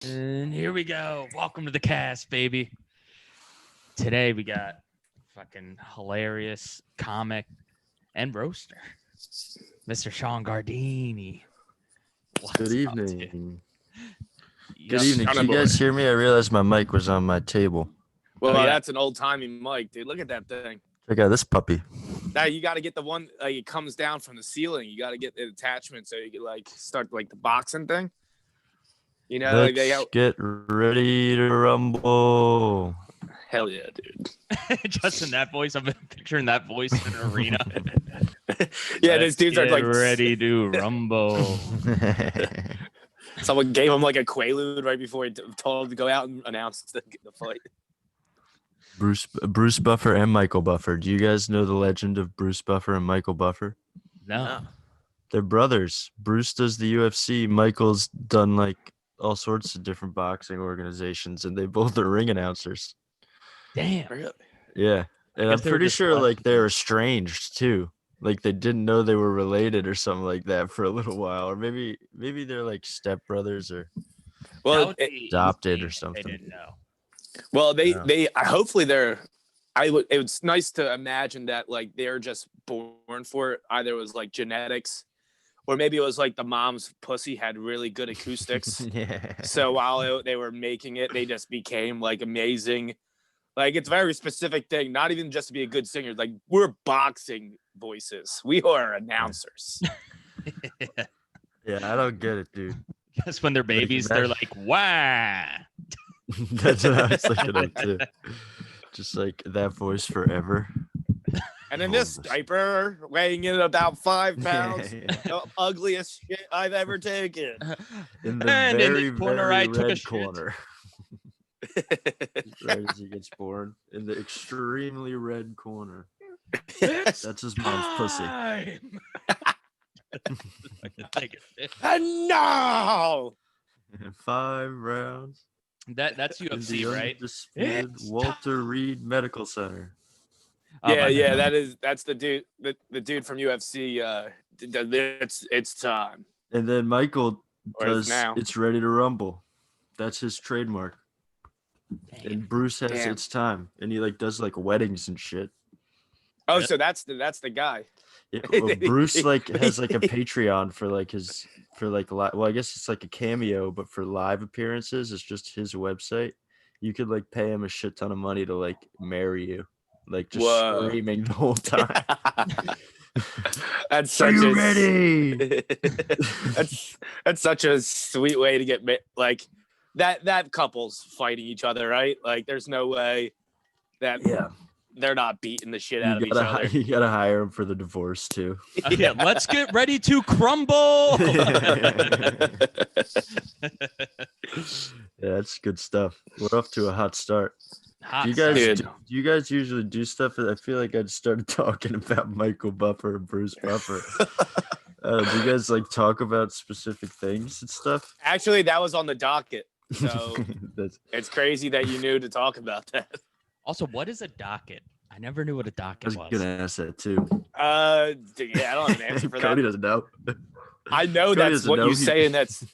And here we go. Welcome to the cast, baby. Today we got fucking hilarious comic and roaster, Mr. Shawn Gardini. What's Good up, evening. dude? Good evening. Can you guys hear me? I realized my mic was on my table. Well, Oh, yeah. that's an old-timey mic, dude. Look at that thing. Check out this puppy. Now you got to get the one it comes down from the ceiling. You got to get the attachment so you can start the boxing thing. You know, Let's get ready to rumble. hell yeah, dude. Just in that voice, I'm picturing that voice in an arena. Yeah, these dudes are Get ready to rumble. Someone gave him a Quaalude right before he told him to go out and announce the fight. Bruce Buffer and Michael Buffer. Do you guys know the legend of Bruce Buffer and Michael Buffer? No. They're brothers. Bruce does the UFC. Michael's done all sorts of different boxing organizations, and they both are ring announcers. Damn. Really? Yeah. And I'm guess they were pretty just sure buddies. they're estranged too. They didn't know they were related or something like that for a little while. Or maybe they're stepbrothers or Well, That would be adopted or insane if something. They didn't know. well, Yeah. they hopefully they're. It was nice to imagine that they're just born for it. Either it was genetics, or maybe it was the mom's pussy had really good acoustics. Yeah. So while they were making it, they just became amazing. It's a very specific thing, not even just to be a good singer. We're boxing voices. We are announcers. Yeah, I don't get it, dude. Guess when they're babies, they're like, "Wow." That's what I was thinking of too. Just that voice forever. And in this diaper, weighing in about 5 pounds, Yeah. the ugliest shit I've ever taken. In the And in very, this corner, very I took a red shit. corner. Right as he gets born. In the extremely red corner. That's his mom's pussy. Time. And no! 5 rounds. That's in UFC, the right? undisputed It's Walter Reed Medical Center. Oh, my Yeah, God. that's the dude, the dude from UFC. It's time. And then Michael Or does now. It's Ready to Rumble. That's his trademark. Damn. And Bruce has Damn. It's Time. And he does weddings and shit. Oh, Yeah. so that's the guy. Yeah, well, Bruce has a Patreon for his well, I guess it's a cameo, but for live appearances, it's just his website. You could pay him a shit ton of money to marry you, just Whoa. screaming the whole time. That's Are such you a ready? that's such a sweet way to get that couple's fighting each other, right? There's no way that Yeah, they're not beating the shit out of each other. you gotta hire him for the divorce too. Okay, let's get ready to crumble. Yeah, that's good stuff. We're off to a hot start. Hot Do you guys sauce. do you guys usually do stuff? I feel like I just started talking about Michael Buffer and Bruce Buffer. Do you guys talk about specific things and stuff? Actually, that was on the docket. So That's it's crazy that you knew to talk about that. Also, what is a docket? I never knew what a I docket was was. gonna ask that too. Yeah, I don't have an answer for Cody that. doesn't know. I know Cody that's doesn't what know. you say, and that's.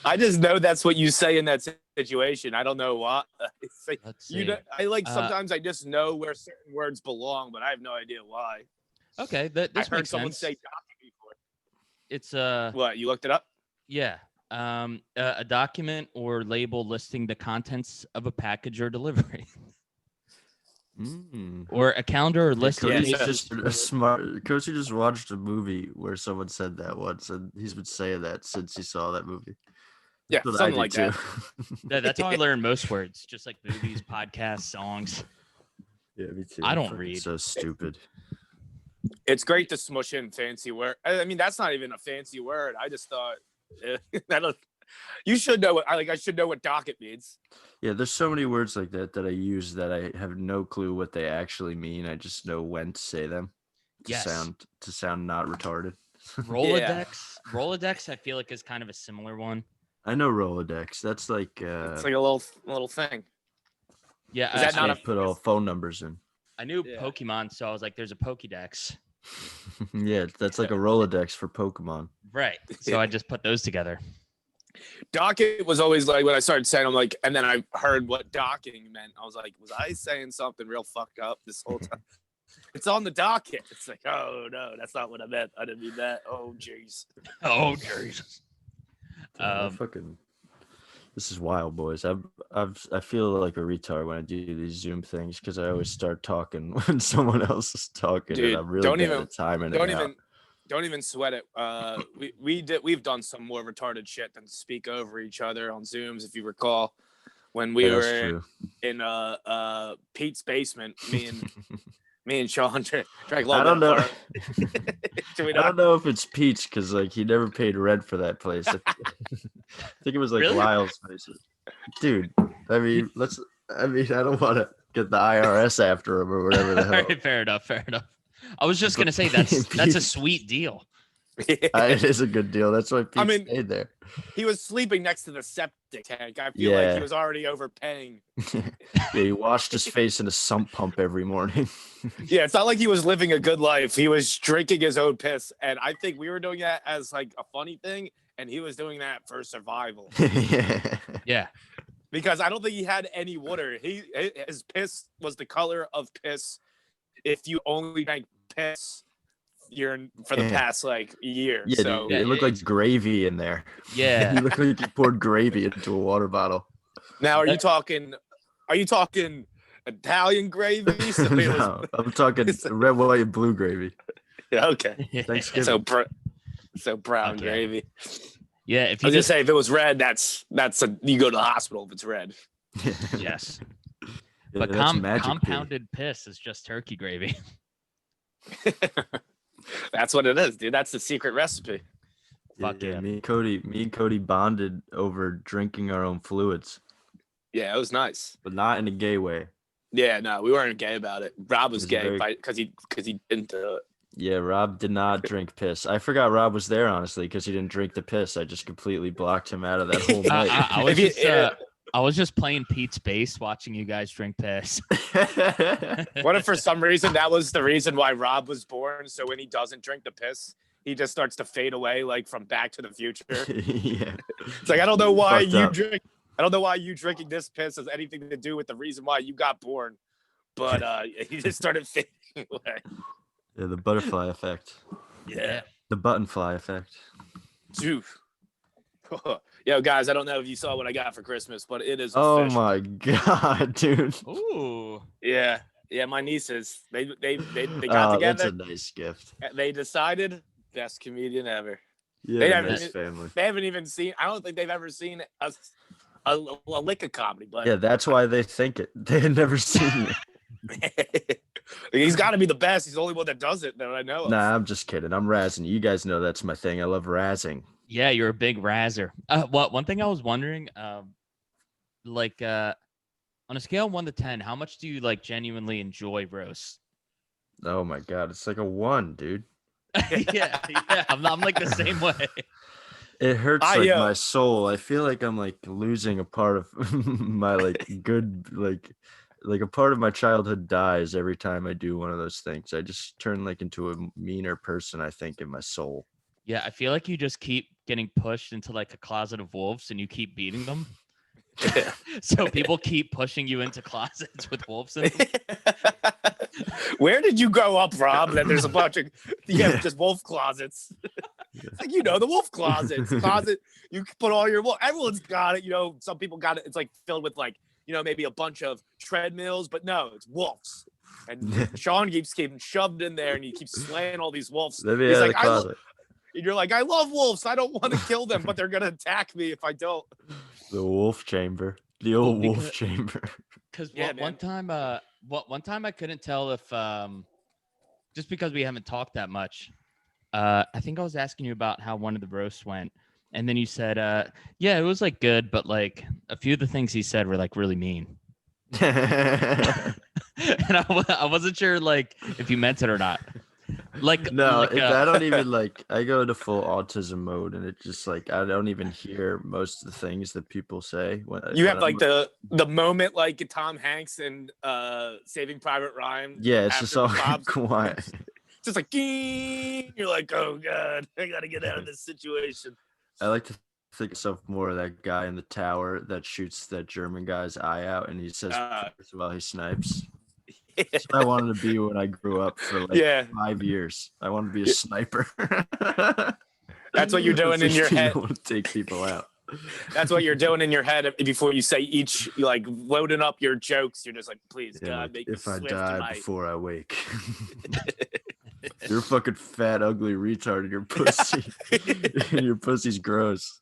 I just know that's what you say in that situation. I don't know why. Let's see. Sometimes I just know where certain words belong, but I have no idea why. Okay, I this heard makes someone sense. say docket before. It's What, you looked it up? yeah, a document or label listing the contents of a package or delivery, or a calendar or list of Cody's Yeah, so- dates. just a smart. Cody just watched a movie where someone said that once, and he's been saying that since he saw that movie. Yeah, That's what something I like do that. too. That's how I learn most words, just like movies, podcasts, songs. Yeah, me too. I don't Fucking read. So stupid. It's great to smush in fancy word. I mean, that's not even a fancy word. I just thought you should know what I should know what docket means. Yeah, there's so many words like that I use that I have no clue what they actually mean. I just know when to say them to Yes. sound not retarded. Rolodex, I feel like is kind of a similar one. I know Rolodex. That's It's like a little thing. Yeah, Is that not I, a- put all phone numbers in. I knew Yeah. Pokemon, so I was like, "There's a Pokédex." Yeah, that's like a Rolodex for Pokemon. Right. So I just put those together. Docking was always like when I started saying, I'm like, and then I heard what docking meant. I was like, was I saying something real fucked up this whole time? It's on the docket. It's like, oh no, that's not what I meant. I didn't mean that. Oh jeez. Oh Jesus. Fucking. This is wild, boys. I feel like a retard when I do these Zoom things because I always start talking when someone else is talking, Dude, and I'm really bad at timing it out. Don't even sweat it. We've done some more retarded shit than speak over each other on Zooms, if you recall, when we were in Pete's basement. Me and Shawn drank a little I don't bit know. of I don't know if it's Peach because like he never paid rent for that place. I think it was like Really? Lyle's place. Dude, I mean, I don't want to get the IRS after him or whatever the hell. All right, fair enough. I was just gonna say that's a sweet deal. It is a good deal. That's why Pete stayed there. He was sleeping next to the septic tank. I feel like he was already overpaying. Yeah, he washed his face in a sump pump every morning. Yeah, it's not like he was living a good life. He was drinking his own piss, and I think we were doing that as like a funny thing, and he was doing that for survival. Yeah. Because I don't think he had any water. His piss was the color of piss if you only drank piss for the past like year. Yeah, so it looked like gravy in there. Yeah. You look like you poured gravy into a water bottle. Now, are you talking Italian gravy? So No, I'm talking red, white, and blue gravy. Yeah, okay. Thanksgiving. So brown gravy. Yeah, if I you was gonna say if it was red, you go to the hospital if it's red. Yes. Yeah, But compounded piss is just turkey gravy. That's what it is, dude. That's the secret recipe. Fuck yeah. Me and Cody bonded over drinking our own fluids. Yeah, it was nice, but not in a gay way. Yeah, no, we weren't gay about it. Rob was gay because he didn't do it. Yeah, Rob did not drink piss. I forgot Rob was there, honestly, because he didn't drink the piss. I just completely blocked him out of that whole night. I was just playing Pete's bass, watching you guys drink piss. What if for some reason that was the reason why Rob was born? So when he doesn't drink the piss, he just starts to fade away, like from Back to the Future. Yeah, it's like I don't know why you drink. I don't know why you drinking this piss has anything to do with the reason why you got born, but he just started fading away. Yeah, the butterfly effect. Yeah, the buttonfly effect. Dude. Yo, guys, I don't know if you saw what I got for Christmas, but it is. Oh my god, dude! Ooh. Yeah, my nieces. They got together. That's a nice gift. They decided best comedian ever. Yeah, nice family. They haven't even seen. I don't think they've ever seen a lick of comedy. But yeah, that's why they think it. They had never seen it. He's got to be the best. He's the only one that does it that I know of. Nah, I'm just kidding. I'm razzing. You guys know that's my thing. I love razzing. Yeah, you're a big razzer. One thing I was wondering, on a scale of 1 to 10, how much do you like genuinely enjoy roast? Oh my god, it's like a 1, dude. yeah, I'm like the same way. It hurts my soul. I feel like I'm like losing a part of my good like a part of my childhood dies every time I do one of those things. I just turn into a meaner person, I think, in my soul. Yeah, I feel like you just keep getting pushed into like a closet of wolves and you keep beating them. So people keep pushing you into closets with wolves in them. Where did you grow up, Rob? That there's a bunch of just wolf closets. It's like the wolf closets. Closet, you can put all your wolf. Everyone's got it. Some people got it. It's like filled with maybe a bunch of treadmills, but no, it's wolves. And Shawn keeps getting shoved in there, and he keeps slaying all these wolves. He's like, and you're like, I love wolves. I don't want to kill them, but they're gonna attack me if I don't. The wolf chamber, the old wolf chamber. Because one time I couldn't tell if just because we haven't talked that much. I think I was asking you about how one of the roasts went, and then you said, yeah, it was like good, but like a few of the things he said were like really mean. And I wasn't sure like if you meant it or not. I don't even I go into full autism mode, and it just I don't even hear most of the things that people say. You have the moment like Tom Hanks and Saving Private Ryan. Yeah, it's just all quiet. It's just like, you're like, oh god, I gotta get out of this situation. I like to think myself more of that guy in the tower that shoots that German guy's eye out, and he says prayers while he snipes. That's what I wanted to be when I grew up for like Yeah. 5 years. I wanted to be a sniper. That's what you're doing in your head. I want to take people out. That's what you're doing in your head before you say each, like loading up your jokes. You're just like, please, Yeah, God, like, make me if I swift die tonight. before I wake. You're a fucking fat, ugly retard in your pussy. And your pussy's gross.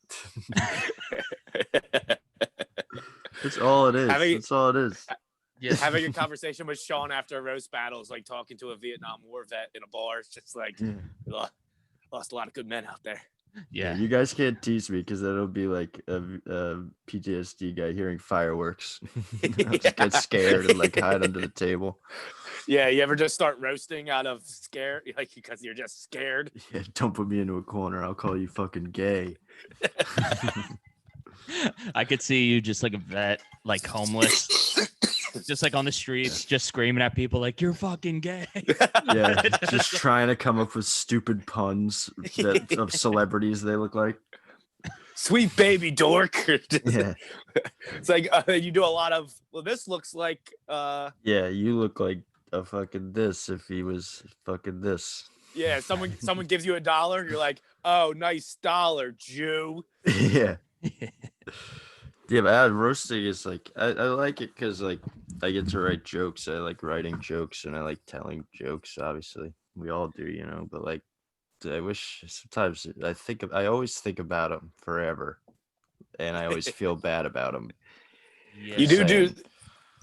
That's all it is. That's all it is. Yeah. Having a conversation with Shawn after a roast battle is like talking to a Vietnam War vet in a bar. It's just like, lost a lot of good men out there. Yeah. You guys can't tease me because that'll be like a PTSD guy hearing fireworks. I'll just get scared and like hide under the table. Yeah, you ever just start roasting out of scare, like because you're just scared? Yeah, don't put me into a corner. I'll call you fucking gay. I could see you just like a vet, like homeless, just like on the streets, just screaming at people like you're fucking gay. Yeah, just trying to come up with stupid puns of celebrities they look like. Sweet baby dork. Yeah, it's like you do a lot of. Well, this looks like. Yeah, you look like a fucking this if he was fucking this. Yeah, someone gives you $1, you're like, oh, nice dollar, Jew. Yeah. Yeah, but roasting is like I like it because like I get to write jokes. I like writing jokes and I like telling jokes. Obviously, we all do, you know. But like, I wish sometimes I always think about them forever, and I always feel bad about them. Yeah. You do.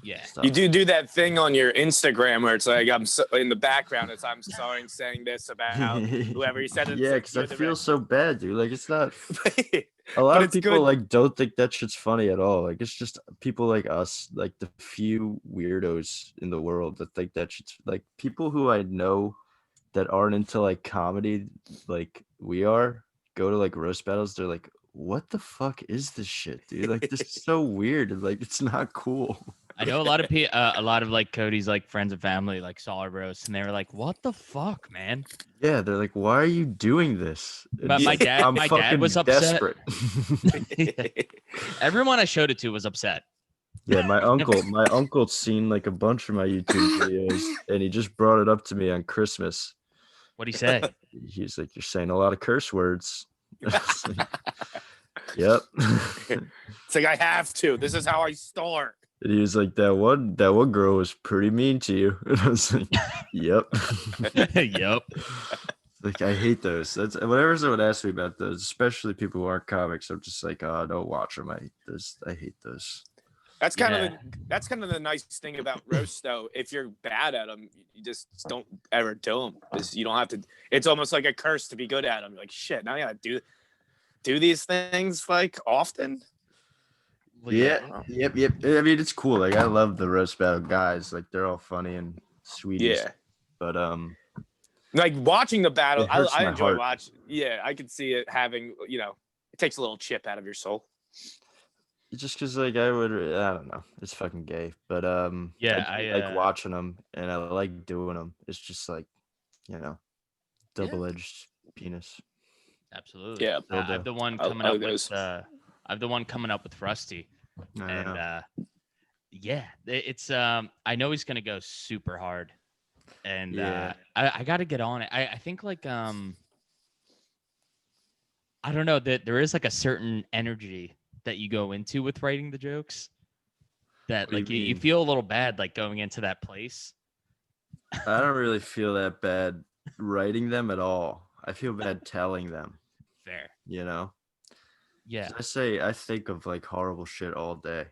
Yeah. You do that thing on your Instagram where it's like in the background. It's I'm sorry saying this about whoever you said it. Yeah, because I feel so bad, dude. Like it's not. A lot of people good. like don't think that shit's funny at all. Like it's just people like us, like the few weirdos in the world that think that shit's like people who I know that aren't into like comedy like we are go to like roast battles. They're like, what the fuck is this shit, dude? Like this is so weird and like it's not cool. I know a lot of like Cody's like friends and family like saw our roast and they were like, "What the fuck, man?" Yeah, they're like, "Why are you doing this?" But my dad was upset. Desperate. Everyone I showed it to was upset. Yeah, my uncle's seen like a bunch of my YouTube videos, and he just brought it up to me on Christmas. What'd he say? He's like, "You're saying a lot of curse words." Yep. It's like I have to. This is how I start. And he was like, that one girl was pretty mean to you. And I was like, yep. Yep. Like, I hate those. That's whenever someone asks me about those, especially people who aren't comics, I'm just like, oh, don't watch them. I hate those. That's kind of the nice thing about roast, though. If you're bad at them, you just don't ever do them. You don't have to. It's almost like a curse to be good at them. You're like, shit, now I gotta do these things like often. Well, Yep. I mean, it's cool. Like, I love the roast battle guys. Like, they're all funny and sweet. Yeah. But like watching the battle, I enjoy heart. watching. Yeah, I can see it having. It takes a little chip out of your soul. Just because, like, I don't know. It's fucking gay. But yeah, I like watching them and I like doing them. It's just like, double-edged penis. Absolutely. Yeah. I have the one coming up with. I have the one coming up with Rusty, and it's I know he's gonna go super hard, and I got to get on it. I think like I don't know that there is like a certain energy that you go into with writing the jokes that like you feel a little bad like going into that place. I don't really feel that bad writing them at all. I feel bad telling them. Fair. Yeah. I think of like horrible shit all day.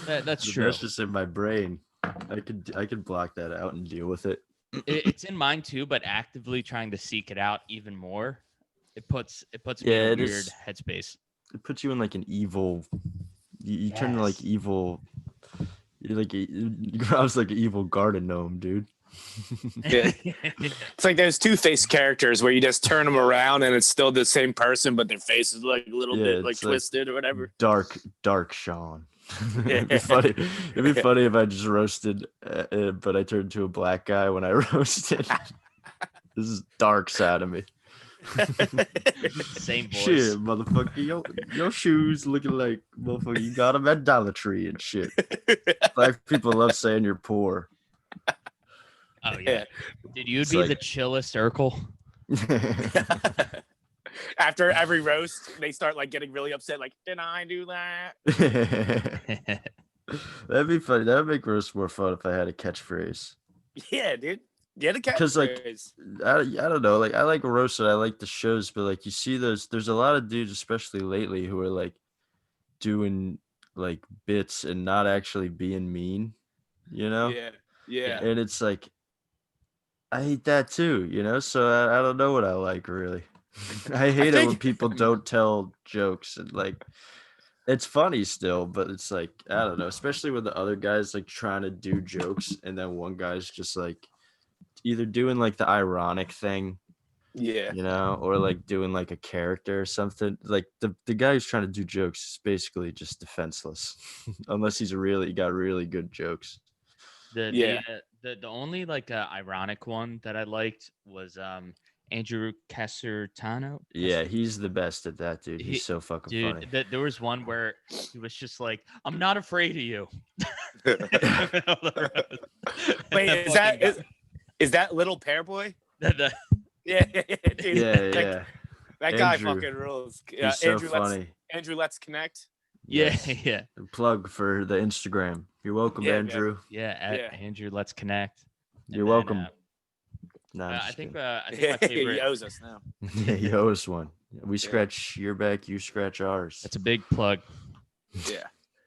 That's true. That's just in my brain. I could block that out and deal with it. It's in mine too, but actively trying to seek it out even more, it puts me in a weird headspace. It puts you in like an evil. You turn into like evil. You're like I was like an evil garden gnome, dude. Yeah. It's like those Two-Face characters where you just turn them around and it's still the same person, but their face is like a little bit like twisted or whatever. Dark Shawn. It'd be funny if I just roasted, but I turned to a black guy when I roasted. This is dark side of me. Same voice. Shit, motherfucker, your shoes looking like motherfucker. You got them at Dollar Tree and shit. Black people love saying you're poor. Oh yeah, dude, you'd It's be like- the chillest Urkel. After every roast, they start like getting really upset. Like, did I do that? That'd be funny. That'd make roast more fun if I had a catchphrase. Yeah, dude. Get a 'Cause, like, catchphrase. I don't know. Like I like roasted. I like the shows, but like you see there's a lot of dudes, especially lately, who are like doing like bits and not actually being mean. You know? Yeah. And it's like I hate that too, you know. So I don't know what I like really. I hate it when people don't tell jokes and like it's funny still, but it's like I don't know, especially when the other guy's like trying to do jokes and then one guy's just like either doing like the ironic thing, Yeah. you know, or like doing like a character or something. Like the guy who's trying to do jokes is basically just defenseless, unless he's got really good jokes. The only like ironic one that I liked was Andrew Casertano. Yeah, he's the best at that, dude. He's so fucking funny. There was one where he was just like, "I'm not afraid of you." Wait, is that little pear boy? The- Yeah, dude. Yeah. That guy Andrew. fucking rules. He's so Andrew, funny. Andrew, let's connect. yeah, Yes. yeah, Plug for the Instagram. You're welcome, Yeah, Andrew. yeah. Andrew, let's connect. You're And then, welcome. No, I'm I just think kidding. my He favorite. owes us now. Yeah, you owe us one. We scratch your back, you scratch ours. That's a big plug. Yeah,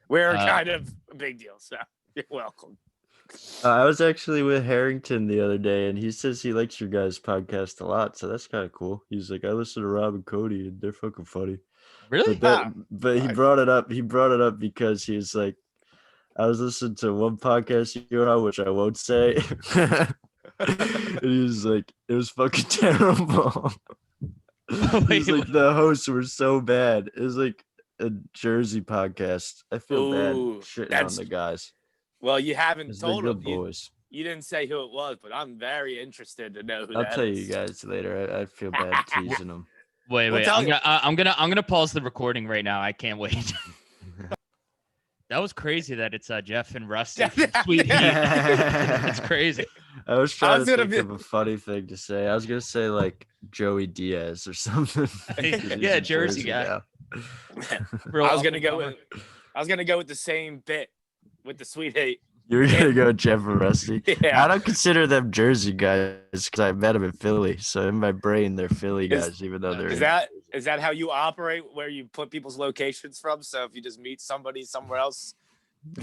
we're Uh, kind of a big deal. So you're welcome. I was actually with Harrington the other day, and he says he likes your guys' podcast a lot. So that's kind of cool. He's like, I listen to Rob and Cody, and they're fucking funny. Really? But he brought it up. He brought it up because he was like, I was listening to one podcast you're on, which I won't say. And he was like, it was fucking terrible. Wait, He's like, the hosts were so bad. It was like a Jersey podcast. I feel Ooh, bad shitting on that's- the guys. Well, you haven't 'Cause they're told good him. You, boys. you didn't say who it was, but I'm very interested to know who I'll that tell is. you guys later. I feel bad teasing them. wait. tell I'm gonna pause the recording right now. I can't wait. That was crazy that it's Jeff and Rusty. Sweet Heat. That's crazy. I was trying was to gonna think of a funny thing to say. I was gonna say like Joey Diaz or something. 'Cause he's Yeah, a Jersey guy. now. Real I was gonna up-and-comer. I was gonna go with the same bit with the Sweet Heat. You were gonna go Jeff and Rusty. Yeah. I don't consider them Jersey guys because I met them in Philly. So in my brain, they're Philly Is- guys, even though they're Is that how you operate? Where you put people's locations from? So if you just meet somebody somewhere else,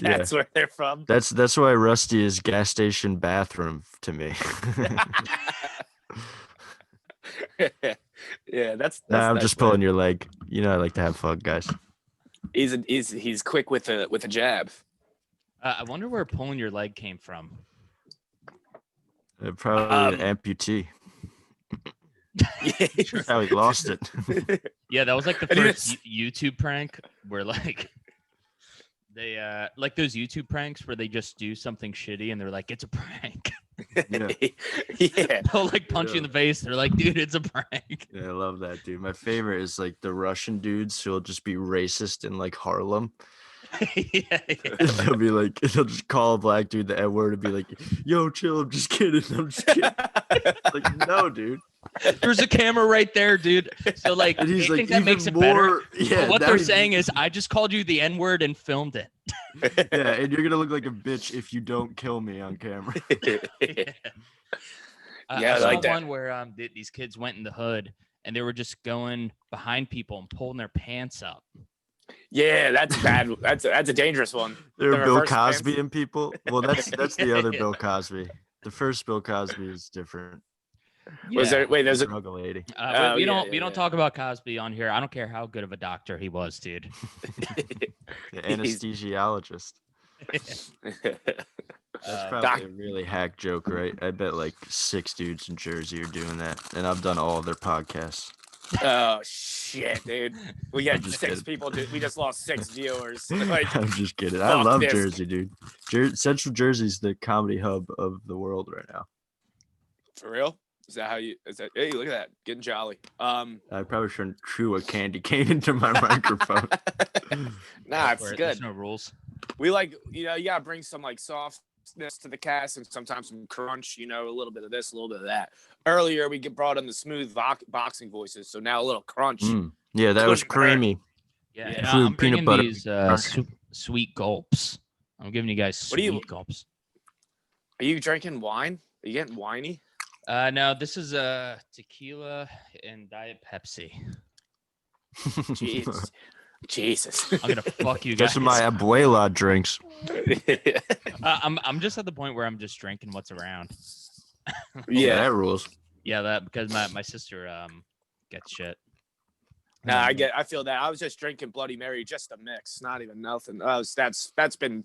yeah. that's where they're from. That's why Rusty is gas station bathroom to me. Yeah, that's Nah, I'm nice, just man. pulling your leg. You know I like to have fun, guys. He's quick with a jab. I wonder where pulling your leg came from. Probably an amputee. That's how he lost it. Yeah, that was like the And he first YouTube prank where like they like those YouTube pranks where they just do something shitty and they're like, it's a prank. Yeah. Yeah. They'll like punch you in the face. They're like, dude, it's a prank. Yeah, I love that, dude. My favorite is like the Russian dudes who'll just be racist in like Harlem. Yeah. They'll be like, they'll just call a black dude the N word and be like, yo, chill, I'm just kidding. I'm just kidding. Like, no, dude. There's a camera right there, dude. So like, And I he's like, think that makes it even better. more. Yeah, But what now they're he's- saying is, I just called you the N-word and filmed it. yeah, and you're gonna look like a bitch if you don't kill me on camera. Yeah, Yeah, I I saw like that. one where these kids went in the hood and they were just going behind people and pulling their pants up. Yeah, that's bad. That's a dangerous one. They're The Bill reverse pants. Cosby and people. Well, that's the other Yeah. Bill Cosby. The first Bill Cosby is different. Was there? Wait, there's a. Drug lady. Oh, we yeah, don't yeah, we don't yeah. talk about Cosby on here. I don't care how good of a doctor he was, dude. The anesthesiologist. That's probably Doc- a really hack joke, right? I bet like 6 dudes in Jersey are doing that, and I've done all of their podcasts. Oh shit, dude. We got I'm just 6 kidding. people. We just lost 6 viewers. Like, I'm just kidding. I fuck love this. Jersey, dude. Central Jersey's the comedy hub of the world right now. for real? Is that how you? Is that? Hey, look at that, getting jolly. I probably shouldn't chew a candy cane into my microphone. Nah, it's There's good. no rules. We like, you gotta bring some like softness to the cast and sometimes some crunch. A little bit of this, a little bit of that. Earlier we brought in the smooth boxing voices, so now a little crunch. Yeah, that was Couldn't hurt. creamy. Yeah, Yeah. and Fruit, I'm peanut bringing butter. these sweet gulps. I'm giving you guys What do sweet you- gulps. Are you drinking wine? Are you getting whiny? No, this is tequila and Diet Pepsi. Jeez. Jesus. I'm gonna fuck you guys. That's what my abuela drinks. I'm just at the point where I'm just drinking what's around. Yeah, Yeah. that rules. Yeah, that because my sister gets shit. Nah, I feel that. I was just drinking Bloody Mary, just a mix, not even nothing. That's been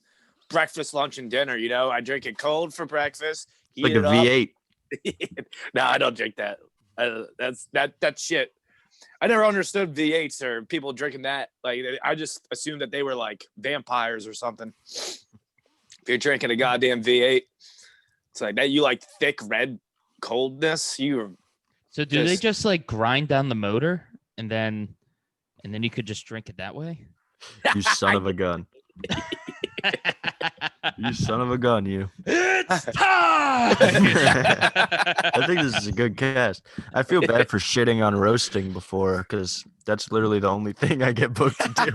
breakfast, lunch, and dinner. I drink it cold for breakfast. Heat Like a it up. V8. No, I don't drink that. That's shit. I never understood V8s or people drinking that. Like, I just assumed that they were like vampires or something. If you're drinking a goddamn V8, it's like that. You like thick red coldness. So do they just like grind down the motor and then you could just drink it that way? You son of a gun. You son of a gun, you. It's time. I think this is a good cast. I feel bad for shitting on roasting before because that's literally the only thing I get booked to do.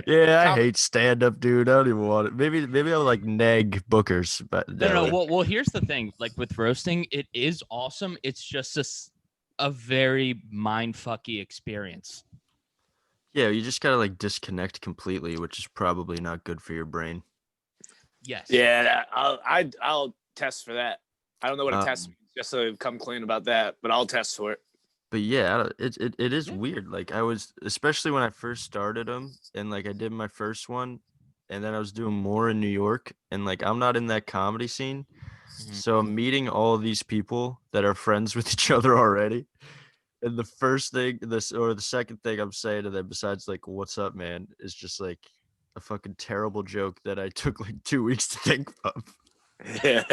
Yeah, I hate stand up, dude. I don't even want it. Maybe I'll like neg bookers, but No. Well, here's the thing. Like with roasting, it is awesome. It's just a very mindfucky experience. Yeah, you just gotta like disconnect completely, which is probably not good for your brain. Yes. Yeah, I'll test for that. I don't know what a test means, just so come clean about that, but I'll test for it. But yeah, it is weird. Like I was, especially when I first started them, and like I did my first one, and then I was doing more in New York, and like I'm not in that comedy scene, so I'm meeting all of these people that are friends with each other already. And the first thing, the second thing I'm saying to them, besides like "What's up, man," is just like a fucking terrible joke that I took like 2 weeks to think of. Yeah.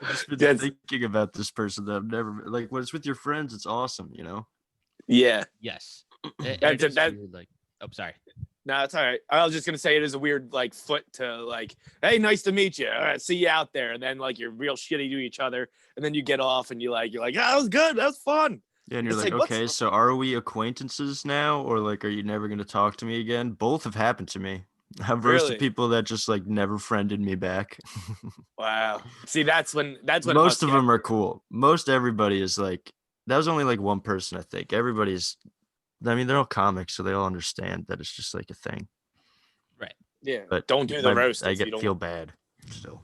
I've just been thinking about this person that I've never like. When it's with your friends, it's awesome, Yeah. Yes. That's Weird, like, oh, sorry. No, it's all right. I was just gonna say it is a weird like foot to like, hey, nice to meet you. All right, see you out there, and then like you're real shitty to each other, and then you get off and you're like, oh, that was good, that was fun. Yeah, and you're It's like, like, okay, so are we acquaintances now, or like, are you never gonna talk to me again? Both have happened to me. I've roasted Really? people that just like never friended me back. Wow. See, that's when Most of them are cool. Most everybody is like, that was only like one person, I think. Everybody's, I mean, they're all comics, so they all understand that it's just like a thing. Right. Yeah. But Don't do the roast. I if you don't feel bad still.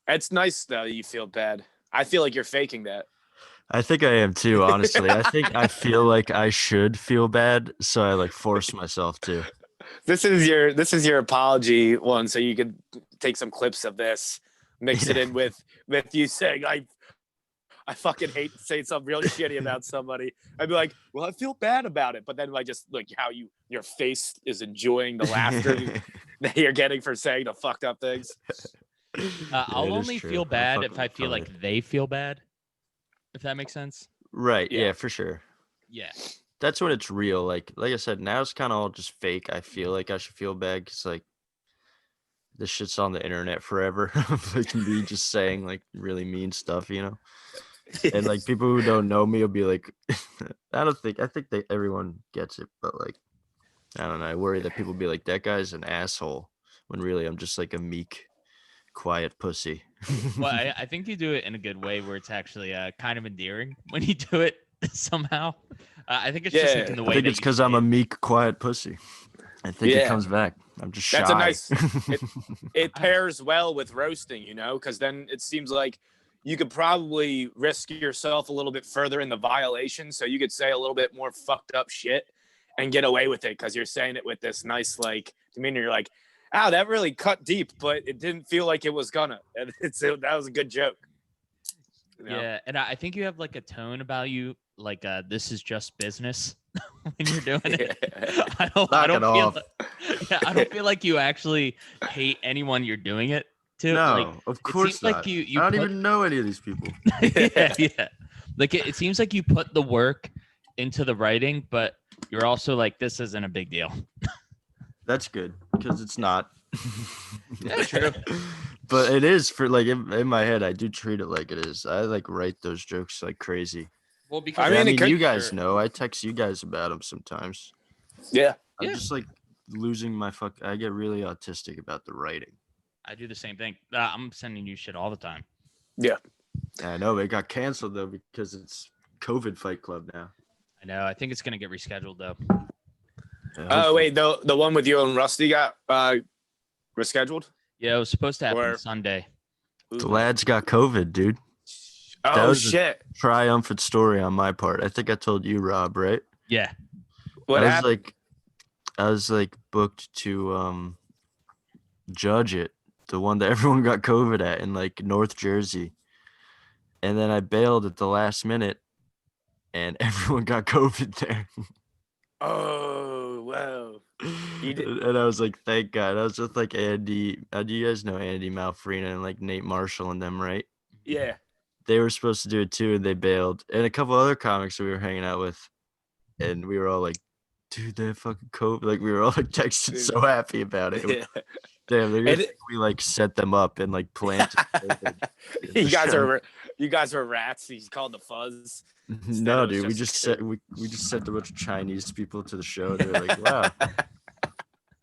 It's nice though. You feel bad. I feel like you're faking that. I think I am too, honestly. I feel like I should feel bad, so I like force myself to. This is your apology one, so you could take some clips of this, mix it in with you saying I fucking hate saying something real shitty about somebody. I'd be like, well, I feel bad about it, but then like just like how your face is enjoying the laughter that you're getting for saying the fucked up things. I'll only feel bad if I feel like they feel bad. If that makes sense. Right. Yeah, for sure. Yeah. That's when it's real. Like I said, now it's kind of all just fake. I feel like I should feel bad because like this shit's on the internet forever. Like me just saying like really mean stuff, And like people who don't know me will be like, I think that everyone gets it, but like, I don't know. I worry that people will be like, that guy's an asshole, when really I'm just like a meek, quiet pussy. Well, I think you do it in a good way where it's actually kind of endearing when you do it somehow. I think it's just like in the way. I think it's because I'm a meek, quiet pussy. I think it comes back. I'm just shy. That's a nice. It pairs well with roasting, because then it seems like you could probably risk yourself a little bit further in the violation, so you could say a little bit more fucked up shit and get away with it because you're saying it with this nice like demeanor. You're like, "Ow, that really cut deep, but it didn't feel like it was gonna." And that was a good joke. Yeah, and I think you have like a tone about you, like this is just business when you're doing it. I don't feel like you actually hate anyone you're doing it too. No, Like, of it course seems not. like you I don't put, even know any of these people. yeah. Like it seems like you put the work into the writing, but you're also like, this isn't a big deal. That's good because it's not. Yeah, true. But it is for like in my head. I do treat it like it is. I like write those jokes like crazy. Well, because I mean, it could- you guys know. I text you guys about them sometimes. Yeah. I'm Yeah. just like losing my fuck. I get really autistic about the writing. I do the same thing. I'm sending you shit all the time. Yeah. I know it got canceled though because it's COVID Fight Club now. I know. I think it's gonna get rescheduled though. Yeah, Oh, hopefully. wait, the one with you and Rusty got rescheduled? Yeah, it was supposed to happen Or- Sunday. The lads got COVID, dude. That Oh, was a- shit. Triumphant story on my part. I think I told you, Rob, right? Yeah. What I was happened? I was like booked to judge it, the one that everyone got COVID at in like North Jersey. And then I bailed at the last minute and everyone got COVID there. Oh, wow. You did- And I was like, thank God. I was with like Andy. Do you guys know Andy Malfrina and like Nate Marshall and them, right? Yeah. They were supposed to do it too, and they bailed. And a couple other comics that we were hanging out with, and we were all like, dude, they have fucking COVID. Like we were all like texting so happy about it. Yeah. Damn, they're gonna And think we like set them up and like planted COVID in the you guys show. are rats. He's called the fuzz. No, it was dude, we just just a sent we just sent a bunch of Chinese people to the show. They're like, wow,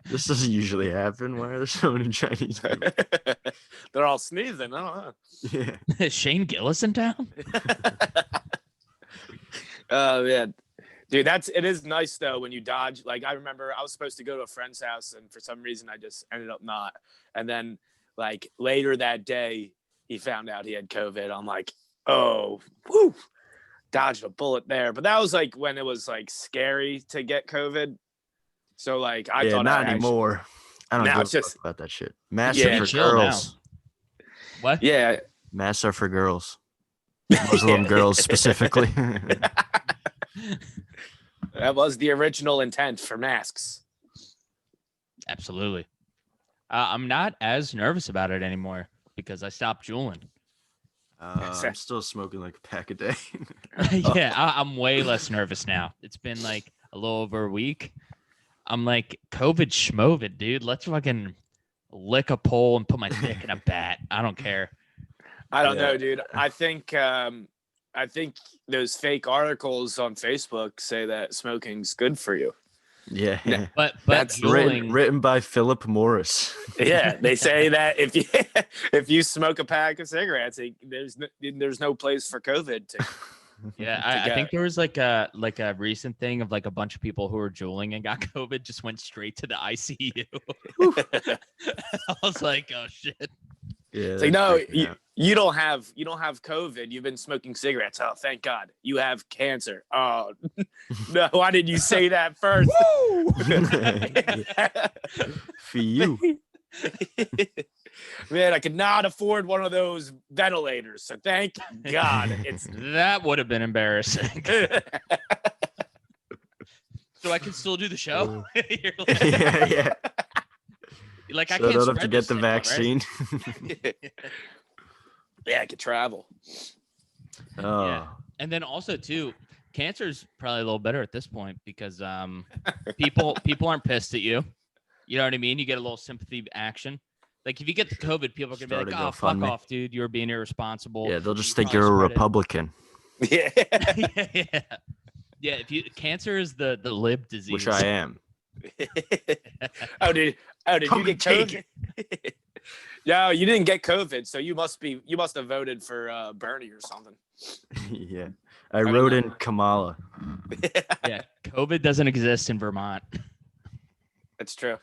this doesn't usually happen. Why are there so many Chinese people? They're all sneezing. I don't know. Yeah. Is Shane Gillis in town? Oh man, dude, it is nice though when you dodge. Like I remember I was supposed to go to a friend's house and for some reason I just ended up not. And then like later that day he found out he had COVID. I'm like, oh, whoo, dodged a bullet there. But that was like when it was like scary to get COVID. So like I Yeah, thought not I actually- anymore. I don't Now give a it's just- fuck about that shit. Masks Yeah. are for Chill now. girls. What? Yeah. Masks are for girls. Muslim girls specifically. That was the original intent for masks. Absolutely. I'm not as nervous about it anymore because I stopped juuling. I'm still smoking like a pack a day. Yeah, I'm way less nervous now. It's been like a little over a week. I'm like, COVID schmovid, dude. Let's fucking lick a pole and put my dick in a bat. I don't care. I don't Yeah. know, dude. I think those fake articles on Facebook say that smoking's good for you. Yeah. Yeah. But That's juuling, Written by Philip Morris. Yeah, they say that if you smoke a pack of cigarettes, there's no place for COVID to. yeah, to I go. think there was like a recent thing of like a bunch of people who were juuling and got COVID just went straight to the ICU. I was like, oh shit. Yeah. It's like, no, that's freaking out. you don't have COVID. You've been smoking cigarettes. Oh, thank God. You have cancer. Oh no, why didn't you say that first? For you. Man, I could not afford one of those ventilators. So thank God it's That would have been embarrassing. So I can still do the show. You're like, Yeah. like, I So I can't don't have to spread get this the thing out, right? vaccine. yeah, I could travel. Oh. Yeah. And then also too, cancer's probably a little better at this point because people aren't pissed at you. You know what I mean? You get a little sympathy action. Like if you get the COVID, people are gonna Start be a like, "Oh, fuck GoFundMe. off, dude! You're being irresponsible." Yeah, they'll just You think probably you're a spread it." Republican, Yeah. yeah. Yeah, if you cancer is the lib disease. which I am. oh, did Come you get and take COVID? No, you didn't get COVID, so you must have voted for Bernie or something. Yeah. I don't wrote know. in Kamala. Yeah, COVID doesn't exist in Vermont. That's true,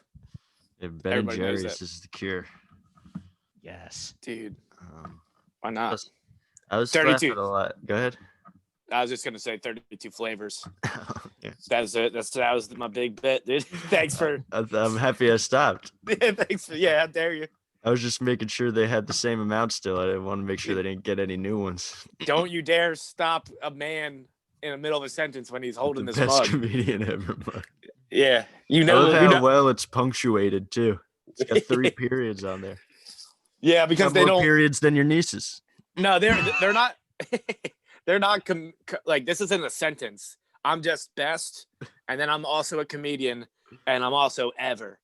Yeah, Ben and Everybody knows Jerry's that. is the cure. Yes. dude. Um, Why not? I was 32. laughing a lot. Go ahead. I was just gonna say 32 flavors. Yeah. That's it. That was my big bit, dude. Thanks for I'm happy I stopped. thanks for how dare you. I was just making sure they had the same amount still. I didn't want to make sure they didn't get any new ones. Don't you dare stop a man in the middle of a sentence when he's holding The this best mug. comedian ever. Mug. Yeah, I love you how know. well it's punctuated too. It's got 3 periods on there. Yeah, because Got they more don't. periods than your nieces. No, they're not. They're not like this isn't a sentence. I'm just best, and then I'm also a comedian, and I'm also ever.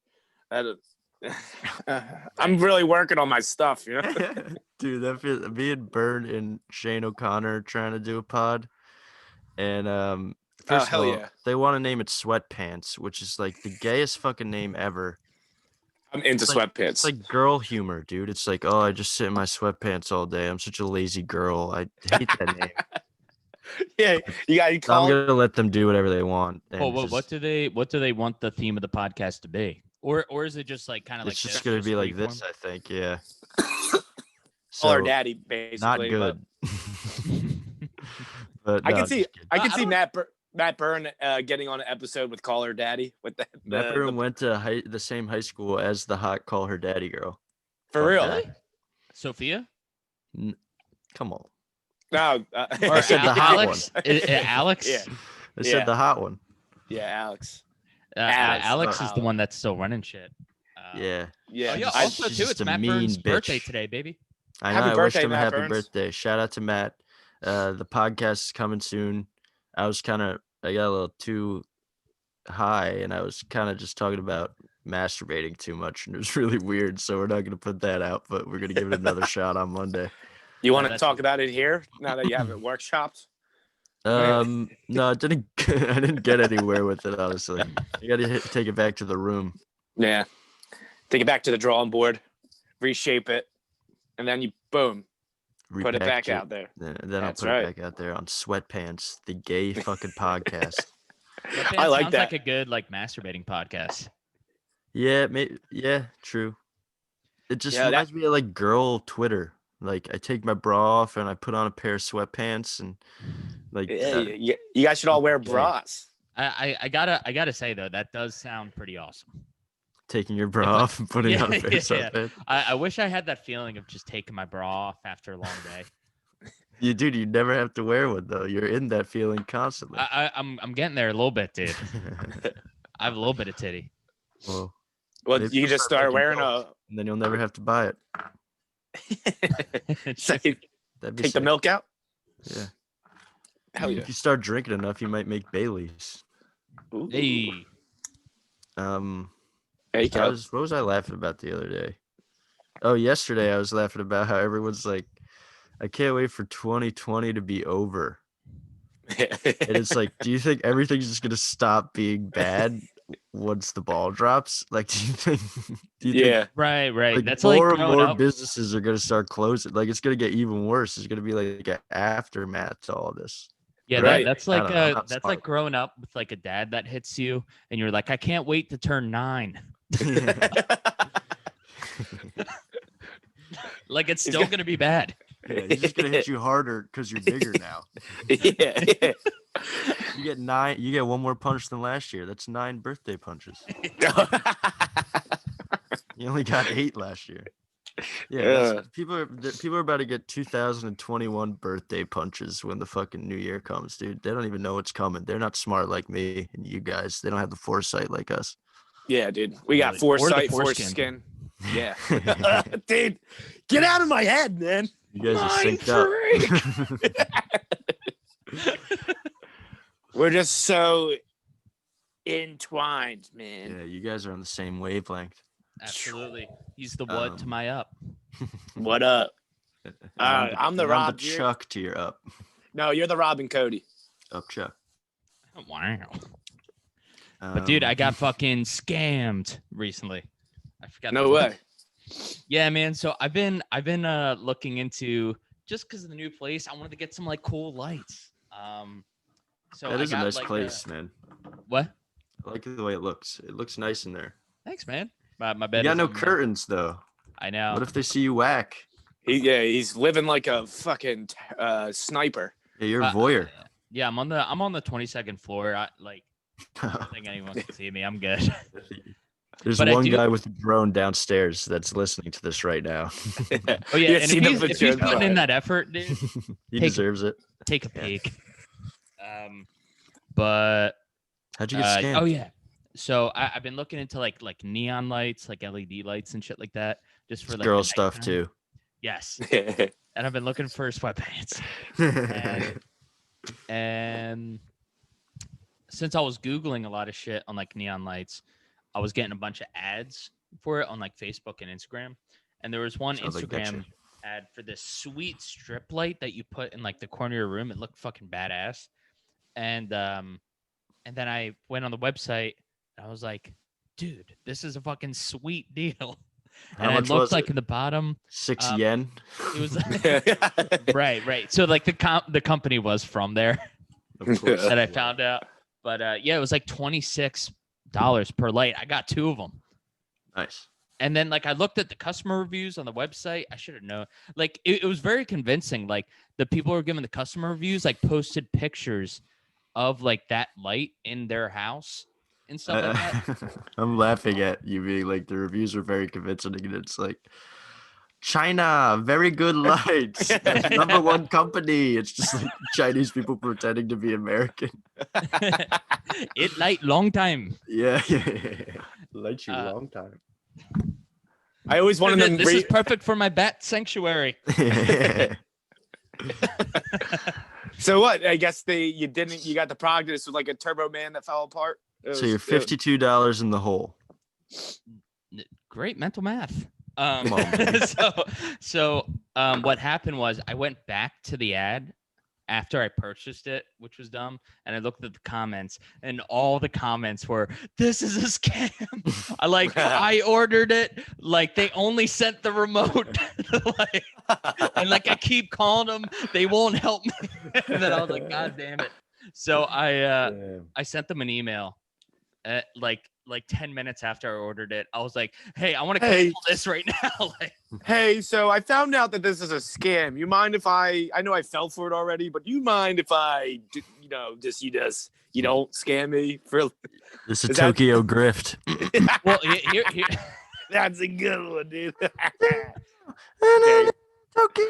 I'm really working on my stuff, you know. Dude, that feels me and Bern and Shane O'Connor trying to do a pod. And first of hell all, yeah. they want to name it Sweatpants, which is like the gayest fucking name ever. I'm into It's like, sweatpants. it's like girl humor, dude. It's like, oh, I just sit in my sweatpants all day. I'm such a lazy girl. I hate that name. Yeah, you I'm call. gonna let them do whatever they want. And Well, what just, do they want the theme of the podcast to be? Or is it just like kind of like it's just this, gonna be like freeform? this, I think. Yeah. Call her So daddy, basically. not good. But I no, can I'm see. just kidding. I can I see don't- Matt Byrne getting on an episode with Call Her Daddy with that. Matt Byrne went to the same high school as the hot Call Her Daddy girl. For Fun real? fact. Really? Sophia? Come on. No. Or said the hot Alex? Alex? Yeah. I said Yeah. the hot one. Yeah, Alex. Alex is the Alex. one that's still running shit. Yeah. Yeah. Oh, yeah. I- Also, she's too, just it's a Matt mean Burns' birthday bitch. today, baby. I know. Happy I birthday, wished him a Matt happy Burns. birthday. Shout out to Matt. The podcast is coming soon. I got a little too high, and I was kind of just talking about masturbating too much, and it was really weird. So we're not gonna put that out, but we're gonna give it another shot on Monday. You want to that's talk a- about it here now that you have it workshopped? No, I didn't. I didn't get anywhere with it. Honestly, you got to take it back to the room. Yeah. Take it back to the drawing board, reshape it, and then you boom, put it back Repackage out there. Then That's I'll put right. it back out there on Sweatpants, the gay fucking podcast. Sweatpants like sounds that. like a good like masturbating podcast. Yeah, yeah, true. It just Yeah, that- reminds me of like girl Twitter. Like I take my bra off and I put on a pair of sweatpants and like you guys should all wear Okay. bras. I gotta say though, that does sound pretty awesome. taking your bra off and putting on a pair of Yeah. sweatpants. I wish I had that feeling of just taking my bra off after a long day. You never have to wear one though. You're in that feeling constantly. I'm getting there a little bit, dude. I have a little bit of titty. Well, Well, maybe you you'll just start making wearing milk, and then you'll never have to buy it. Take That'd be the sick. milk out. Yeah. Hell yeah. If you start drinking enough, you might make Baileys. Ooh. Hey, There you go. What was I laughing about the other day? Oh, yesterday I was laughing about how everyone's like, I can't wait for 2020 to be over. And it's like, do you think everything's just gonna stop being bad once the ball drops? Like, do you think? Yeah. right. Like, That's more like and growing more up. businesses are gonna start closing. Like, it's gonna get even worse. There's gonna be like an aftermath to all this. Yeah, Right. that's I like don't know, I'm not that's smart. like growing up with like a dad that hits you, and you're like, I can't wait to turn 9. Like it's He's still got- gonna be bad. Yeah, he's just gonna hit you harder because you're bigger now. yeah. You get 9. You get one more punch than last year. That's 9 birthday punches. You only got 8 last year. Yeah, people are about to get 2021 birthday punches when the fucking new year comes, dude. They don't even know what's coming. They're not smart like me and you guys. They don't have the foresight like us. Yeah, dude. We got Really. foresight, Or the foreskin. Yeah. Dude, get out of my head, man. You guys are Mind synced up. We're just so entwined, man. Yeah, you guys are on the same wavelength. Absolutely. He's the what to my up. What up? I'm the And Rob. the Chuck to your up. No, you're the Rob and Cody. Up Chuck. Wow. But dude, I Um, got fucking scammed recently. I forgot. No to- way. Yeah, man. So I've been looking into, just because of the new place, I wanted to get some like cool lights. So that I is a got, nice like, place, man. What? I like the way it looks. It looks nice in there. Thanks, man. My You bed. got is no in my- curtains though. I know. What if they see you whack? He's living like a fucking sniper. Yeah, you're a Uh, voyeur. Yeah, I'm on the 22nd floor. I don't think anyone can see me. I'm good. There's but I one do- guy with a drone downstairs that's listening to this right now. Oh yeah, You and see if the he's picture putting in of- that effort, dude, He Take- deserves it. take a Yeah. peek. But How'd you get scammed? oh yeah. So I've been looking into like neon lights, like LED lights and shit like that. just for like Girl the stuff nighttime. too. Yes, and I've been looking for sweatpants. And since I was Googling a lot of shit on like neon lights, I was getting a bunch of ads for it on like Facebook and Instagram. And there was one Sounds like that Instagram shit. ad for this sweet strip light that you put in like the corner of your room. It looked fucking badass. And then I went on the website and I was like, dude, this is a fucking sweet deal. How And much I looked was like it? in the bottom. 6 um, yen. It was right. So like the company was from there Of course. that I found out. But yeah, it was like $26 per light. I got 2 of them. Nice. And then like I looked at the customer reviews on the website. I should have known. Like it was very convincing. Like the people who were giving the customer reviews like posted pictures of like that light in their house and stuff like that. I'm laughing at you being like the reviews are very convincing, and it's like China, very good lights, #1 company. It's just like Chinese people pretending to be American. It light long time. Yeah. Light you long time. I always wanted them. This is perfect for my bat sanctuary. So what? I guess you got the product. This was like a Turbo Man that fell apart. So you're $52 in the hole. Great mental math. Come on, baby. So what happened was I went back to the ad after I purchased it, which was dumb, and I looked at the comments, and all the comments were, "This is a scam." I ordered it, like they only sent the remote, and like I keep calling them, they won't help me. And then I was like, "God damn it!" So I sent them an email, like 10 minutes after I ordered it. I was like, "Hey, I want to cancel this right now." Hey, so I found out that this is a scam. You mind if I know I fell for it already, but you mind if I, you don't scam me for This is Tokyo grift. Well, here. That's a good one, dude. Tokyo.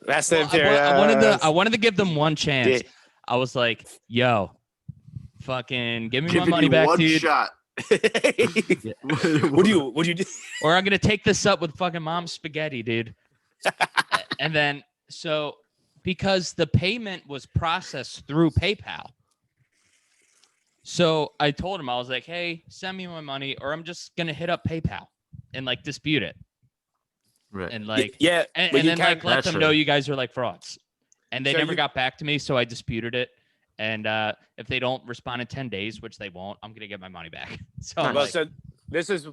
That's Well, I wanted to give them one chance. I was like, "Yo, fucking give me my money back, one dude." shot. Would you do? Or I'm gonna take this up with fucking mom's spaghetti, dude. And then because the payment was processed through PayPal, so I told him, I was like, "Hey, send me my money, or I'm just gonna hit up PayPal and like dispute it." Right. And like Yeah, and then like let them know Naturally. you guys are like frauds. And they So never you- got back to me, so I disputed it. And if they don't respond in 10 days, which they won't, I'm gonna get my money back. So I'm Well, like, so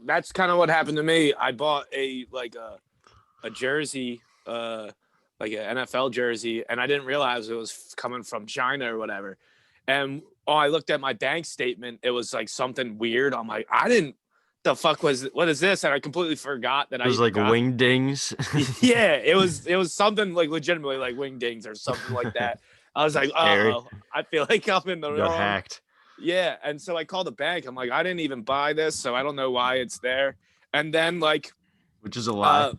that's kind of what happened to me. I bought a jersey, like an NFL jersey, and I didn't realize it was coming from China or whatever. And I looked at my bank statement, it was like something weird. I'm like, what is this? And I completely forgot that It was like wingdings. Yeah, it was something like legitimately like wingdings or something like that. I was like, Scary. oh, I feel like I'm in the Got wrong. hacked. Yeah, and so I called the bank. I'm like, I didn't even buy this, so I don't know why it's there. And then like, Which is a lie.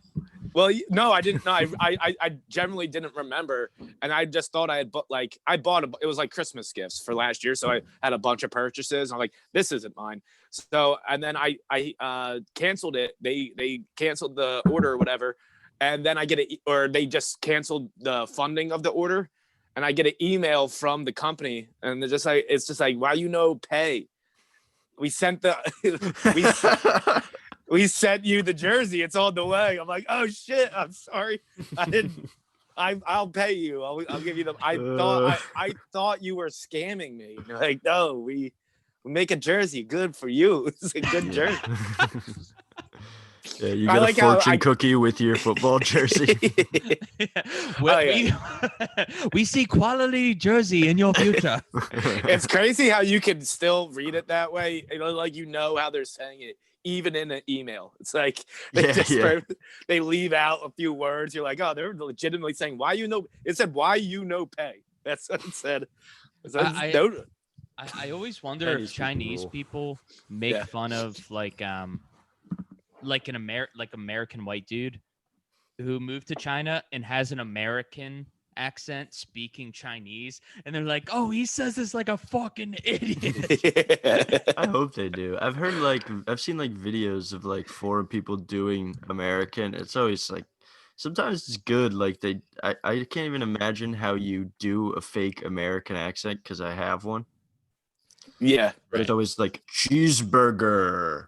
well, no, I didn't. No, I generally didn't remember, and I just thought I had it was like Christmas gifts for last year, so I had a bunch of purchases. I'm like, this isn't mine. So, and then I canceled it. They canceled the order or whatever, and then they just canceled the funding of the order. And I get an email from the company, and it's just like, why pay? We sent we sent you the jersey. It's on the way. I'm like, oh shit, I'm sorry. I didn't. I'll pay you. I'll give you the. I thought you were scamming me. Like, no, we make a jersey. Good for you. It's a good jersey. Yeah, you get a fortune cookie with your football jersey. We see quality jersey in your future. It's crazy how you can still read it that way. Like how they're saying it, even in an email. It's like they leave out a few words. You're like, oh, they're legitimately saying it said why pay. That's what it said. I always wonder if Chinese people make fun of like an American white dude who moved to China and has an American accent speaking Chinese, and they're like, "Oh, he says this like a fucking idiot." I hope they do. I've seen like videos of like foreign people doing American. It's always like sometimes it's good. Like I can't even imagine how you do a fake American accent because I have one. Yeah. But it's always like cheeseburger,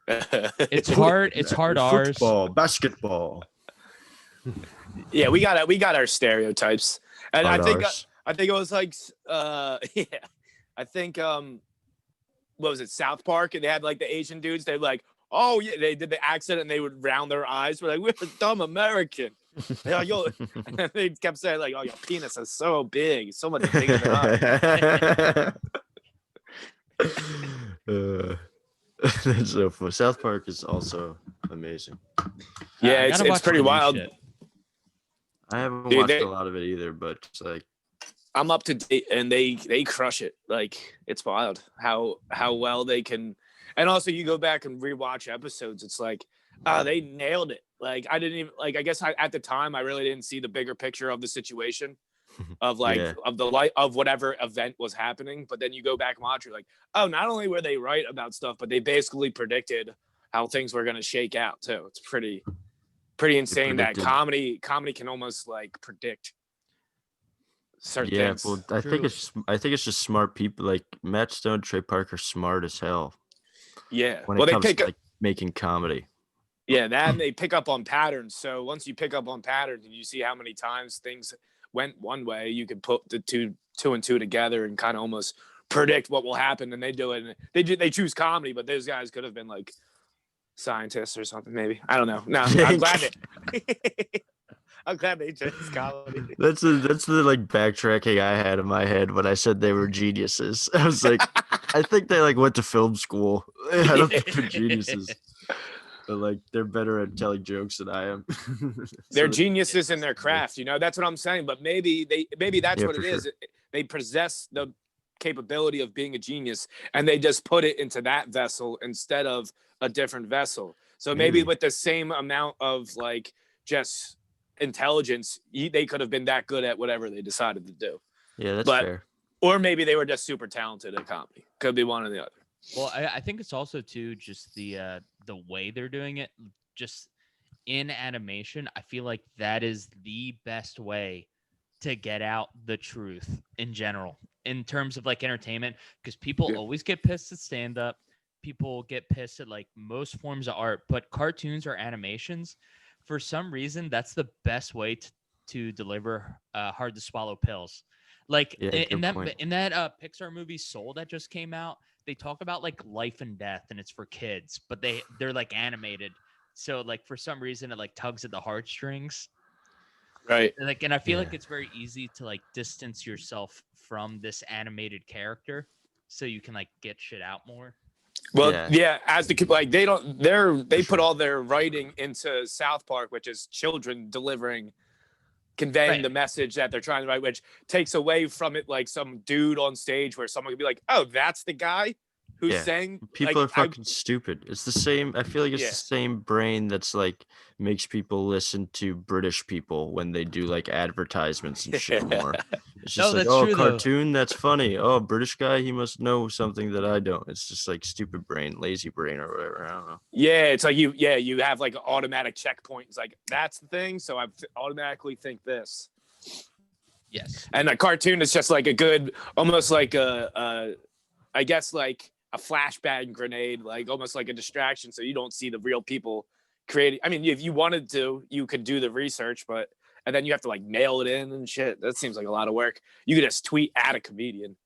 It's hard. It's hard. Ours. football, basketball. Yeah, we got our stereotypes, and Hard I think Rs. it was like yeah, I think what was it, South Park, and they had like the Asian dudes. They're like, oh yeah, they did the accent and they would round their eyes. We're like, we're a dumb American. They're like, yo, and they kept saying like, oh, your penis is so big, so much bigger than ours. That's so fun. South Park is also amazing. Yeah, I it's gotta watch pretty the new wild. shit. I haven't Dude, watched a lot of it either, but it's like I'm up to date, and they crush it. Like, it's wild how well they can. And also, you go back and rewatch episodes. It's like, they nailed it. Like, I didn't even like. I guess at the time, I really didn't see the bigger picture of the situation, of like Yeah. of the light of whatever event was happening. But then you go back and watch, you're like, oh, not only were they right about stuff, but they basically predicted how things were going to shake out too. It's pretty insane that predicted. comedy can almost like predict certain yeah. things. Well, I think it's just smart people. Like Matt Stone, Trey Parker, smart as hell Yeah. when Well, it they comes pick to up. like making comedy. Yeah, that and they pick up on patterns. So once you pick up on patterns and you see how many times things went one way, you can put the two and two together and kind of almost predict what will happen. And they do it. And they choose comedy, but those guys could have been like scientists or something. Maybe, I don't know. No, I'm glad that. I'm glad they chose comedy. That's the like backtracking I had in my head when I said they were geniuses. I was like, I think they like went to film school. I don't think they're geniuses, but like they're better at telling jokes than I am. They're So geniuses in their craft, that's what I'm saying. But maybe that's Yeah, what for it is. sure. They possess the capability of being a genius, and they just put it into that vessel instead of a different vessel. So maybe with the same amount of like just intelligence, they could have been that good at whatever they decided to do. Yeah, that's But fair. or maybe they were just super talented at comedy. Could be one or the other. Well, I think it's also too just the way they're doing it. Just in animation, I feel like that is the best way to get out the truth in general, in terms of like entertainment, because people always get pissed at stand up. People get pissed at like most forms of art, but cartoons or animations, for some reason, that's the best way to deliver hard to swallow pills. Like Yeah, in good point. that Pixar movie Soul that just came out, they talk about like life and death, and it's for kids, but they're like animated. So like for some reason it like tugs at the heartstrings. Right. Like, and I feel Yeah. like it's very easy to like distance yourself from this animated character so you can like get shit out more. Well, Yeah. yeah, as the like they put sure. all their writing into South Park, which is children conveying Right. the message that they're trying to write, which takes away from it like some dude on stage where someone could be like, "Oh, that's the guy who's Yeah. saying." People like, are fucking stupid. It's the same. I feel like it's Yeah. the same brain that's like makes people listen to British people when they do like advertisements and shit more. It's No, just like, that's oh, true, though. cartoon, that's funny. Oh, British guy, he must know something that I don't. It's just like stupid brain, lazy brain, or whatever. I don't know. Yeah, it's like you have like an automatic checkpoint. It's like that's the thing, so I automatically think this. Yes. And a cartoon is just like a good, almost like I guess like a flashbang grenade, like almost like a distraction, so you don't see the real people creating. I mean, if you wanted to, you could do the research, but and then you have to like mail it in and shit. That seems like a lot of work. You could just tweet at a comedian.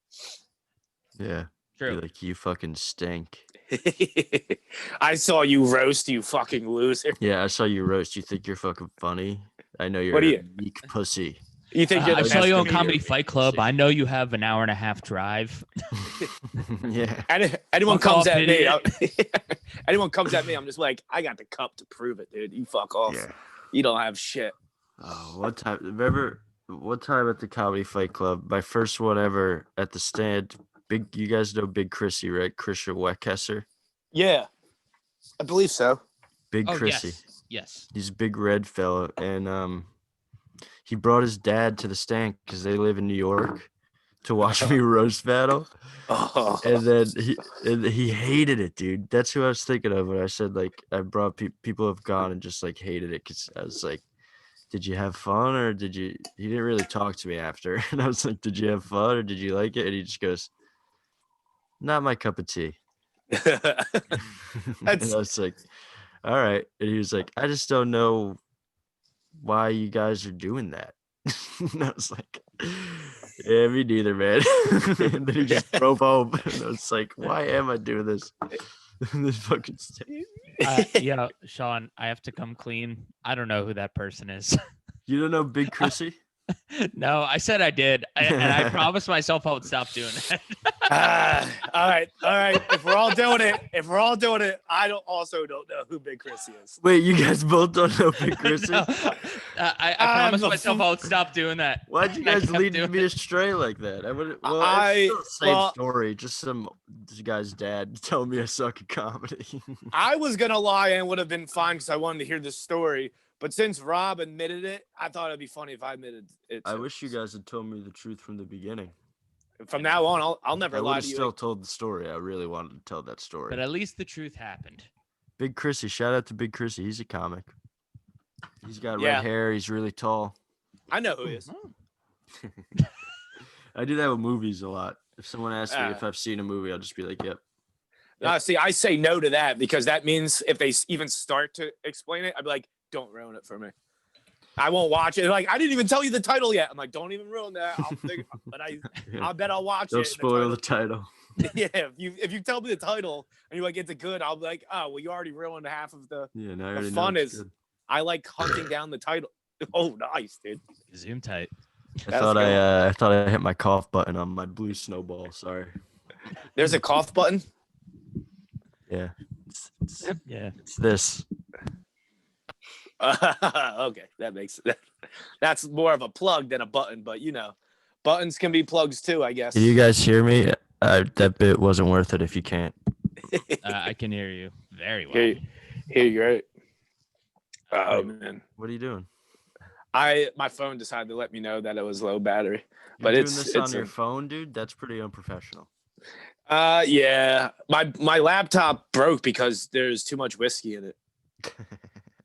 Yeah. Be True. like, you fucking stink. I saw you roast, you fucking loser. Yeah, I saw you roast. You think you're fucking funny? I know you're What are a you? weak pussy. You think you're I the saw best you on comedian. Comedy Fight Club. I know you have an hour and a half drive. Yeah. Anyone Fuck comes off, at me, idiot. anyone comes at me, I'm just like, I got the cup to prove it, dude. You fuck off. Yeah. You don't have shit. Oh, what time? Remember what time at the Comedy Fight Club? My first one ever at the stand. Big, you guys know Big Chrissy, right? Christian Weckhesser. Yeah, I believe so. Big Oh, Chrissy. yes. He's a big red fella, and he brought his dad to the stand because they live in New York to watch me roast battle. Oh. And then he hated it, dude. That's who I was thinking of when I said like I brought people have gone and just like hated it because I was like, did you have fun or did you? He didn't really talk to me after, and I was like, did you have fun or did you like it? And he just goes, not my cup of tea. And I was like, all right. And he was like, I just don't know why you guys are doing that. And I was like, yeah, me neither, man. And then he just drove home. And I was like, why am I doing this? This fucking state. Yeah, Shawn, I have to come clean. I don't know who that person is. You don't know Big Chrissy? No, I said I did, and I promised myself I would stop doing it. All right. If we're all doing it, I don't know who Big Chrissy is. Wait, you guys both don't know Big Chrissy? No, I promised myself I would stop doing that. Why'd you I guys kept lead doing me it. astray like that? I would. Well, it's still the same story. Just some guy's dad telling me I suck at comedy. I was gonna lie and would have been fine because I wanted to hear the story. But since Rob admitted it, I thought it'd be funny if I admitted it. I wish you guys had told me the truth from the beginning. From now on, I'll never I would lie have to you. still told the story. I really wanted to tell that story. But at least the truth happened. Big Chrissy, shout out to Big Chrissy. He's a comic. He's got Yeah. red hair. He's really tall. I know who he is. I do that with movies a lot. If someone asks me if I've seen a movie, I'll just be like, yep. See, I say no to that because that means if they even start to explain it, I'd be like, don't ruin it for me. I won't watch it. Like, I didn't even tell you the title yet. I'm like, don't even ruin that. I bet I'll watch it. Don't spoil the title. Yeah, if you tell me the title and you're like, it's a good, I'll be like, oh, well, you already ruined half of the fun is good. I like hunting down the title. Oh, nice, dude. Zoom tight. I thought I hit my cough button on my blue snowball. Sorry. There's a cough button? Yeah. It's this. Okay, that's more of a plug than a button, but buttons can be plugs too, I guess. Can you guys hear me? That bit wasn't worth it if you can't. I can hear you very well. Hear you right. Oh man, what are you doing? My phone decided to let me know that it was low battery. You're doing this on your phone, dude? That's pretty unprofessional. Yeah. My laptop broke because there's too much whiskey in it.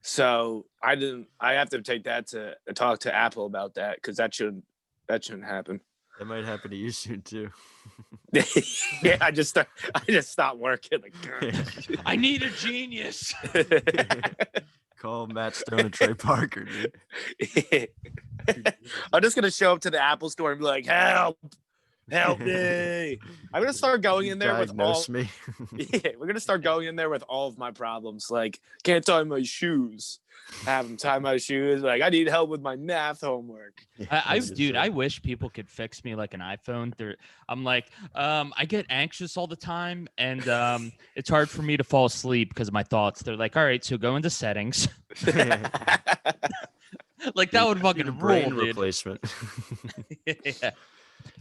So I have to take that to talk to Apple about that because that shouldn't happen. That might happen to you soon too. Yeah, I just stopped working. Like, I need a genius. Call Matt Stone and Trey Parker, dude. I'm just gonna show up to the Apple store and be like, help me. I'm gonna start going in there with all me. Yeah, we're gonna start going in there with all of my problems. Like, can't tie my shoes. Have them tie my shoes. Like, I need help with my math homework. I wish people could fix me like an iPhone. I'm like, I get anxious all the time, and it's hard for me to fall asleep because of my thoughts. They're like, all right, so go into settings. Like that would fucking brain rule, replacement. Yeah.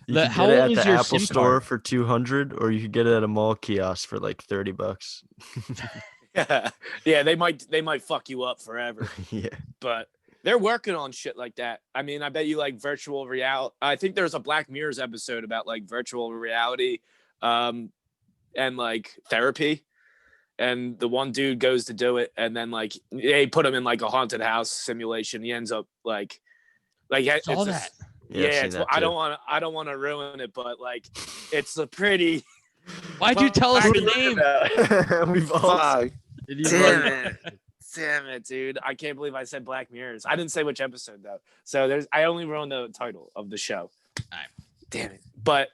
You can how get it old at is the your Apple SIM store card? for $200, or you could get it at a mall kiosk for like $30. Yeah, they might fuck you up forever. Yeah, but they're working on shit like that. I mean, I bet you like virtual reality. I think there's a Black Mirror's episode about like virtual reality, and like therapy. And the one dude goes to do it, and then like they put him in like a haunted house simulation. He ends up like Saw that. I don't want to ruin it, but like it's a pretty. Why'd you tell us the name? We've all. Damn it, dude! I can't believe I said Black Mirrors. I didn't say which episode though. So I only ruined the title of the show. Right. Damn it! But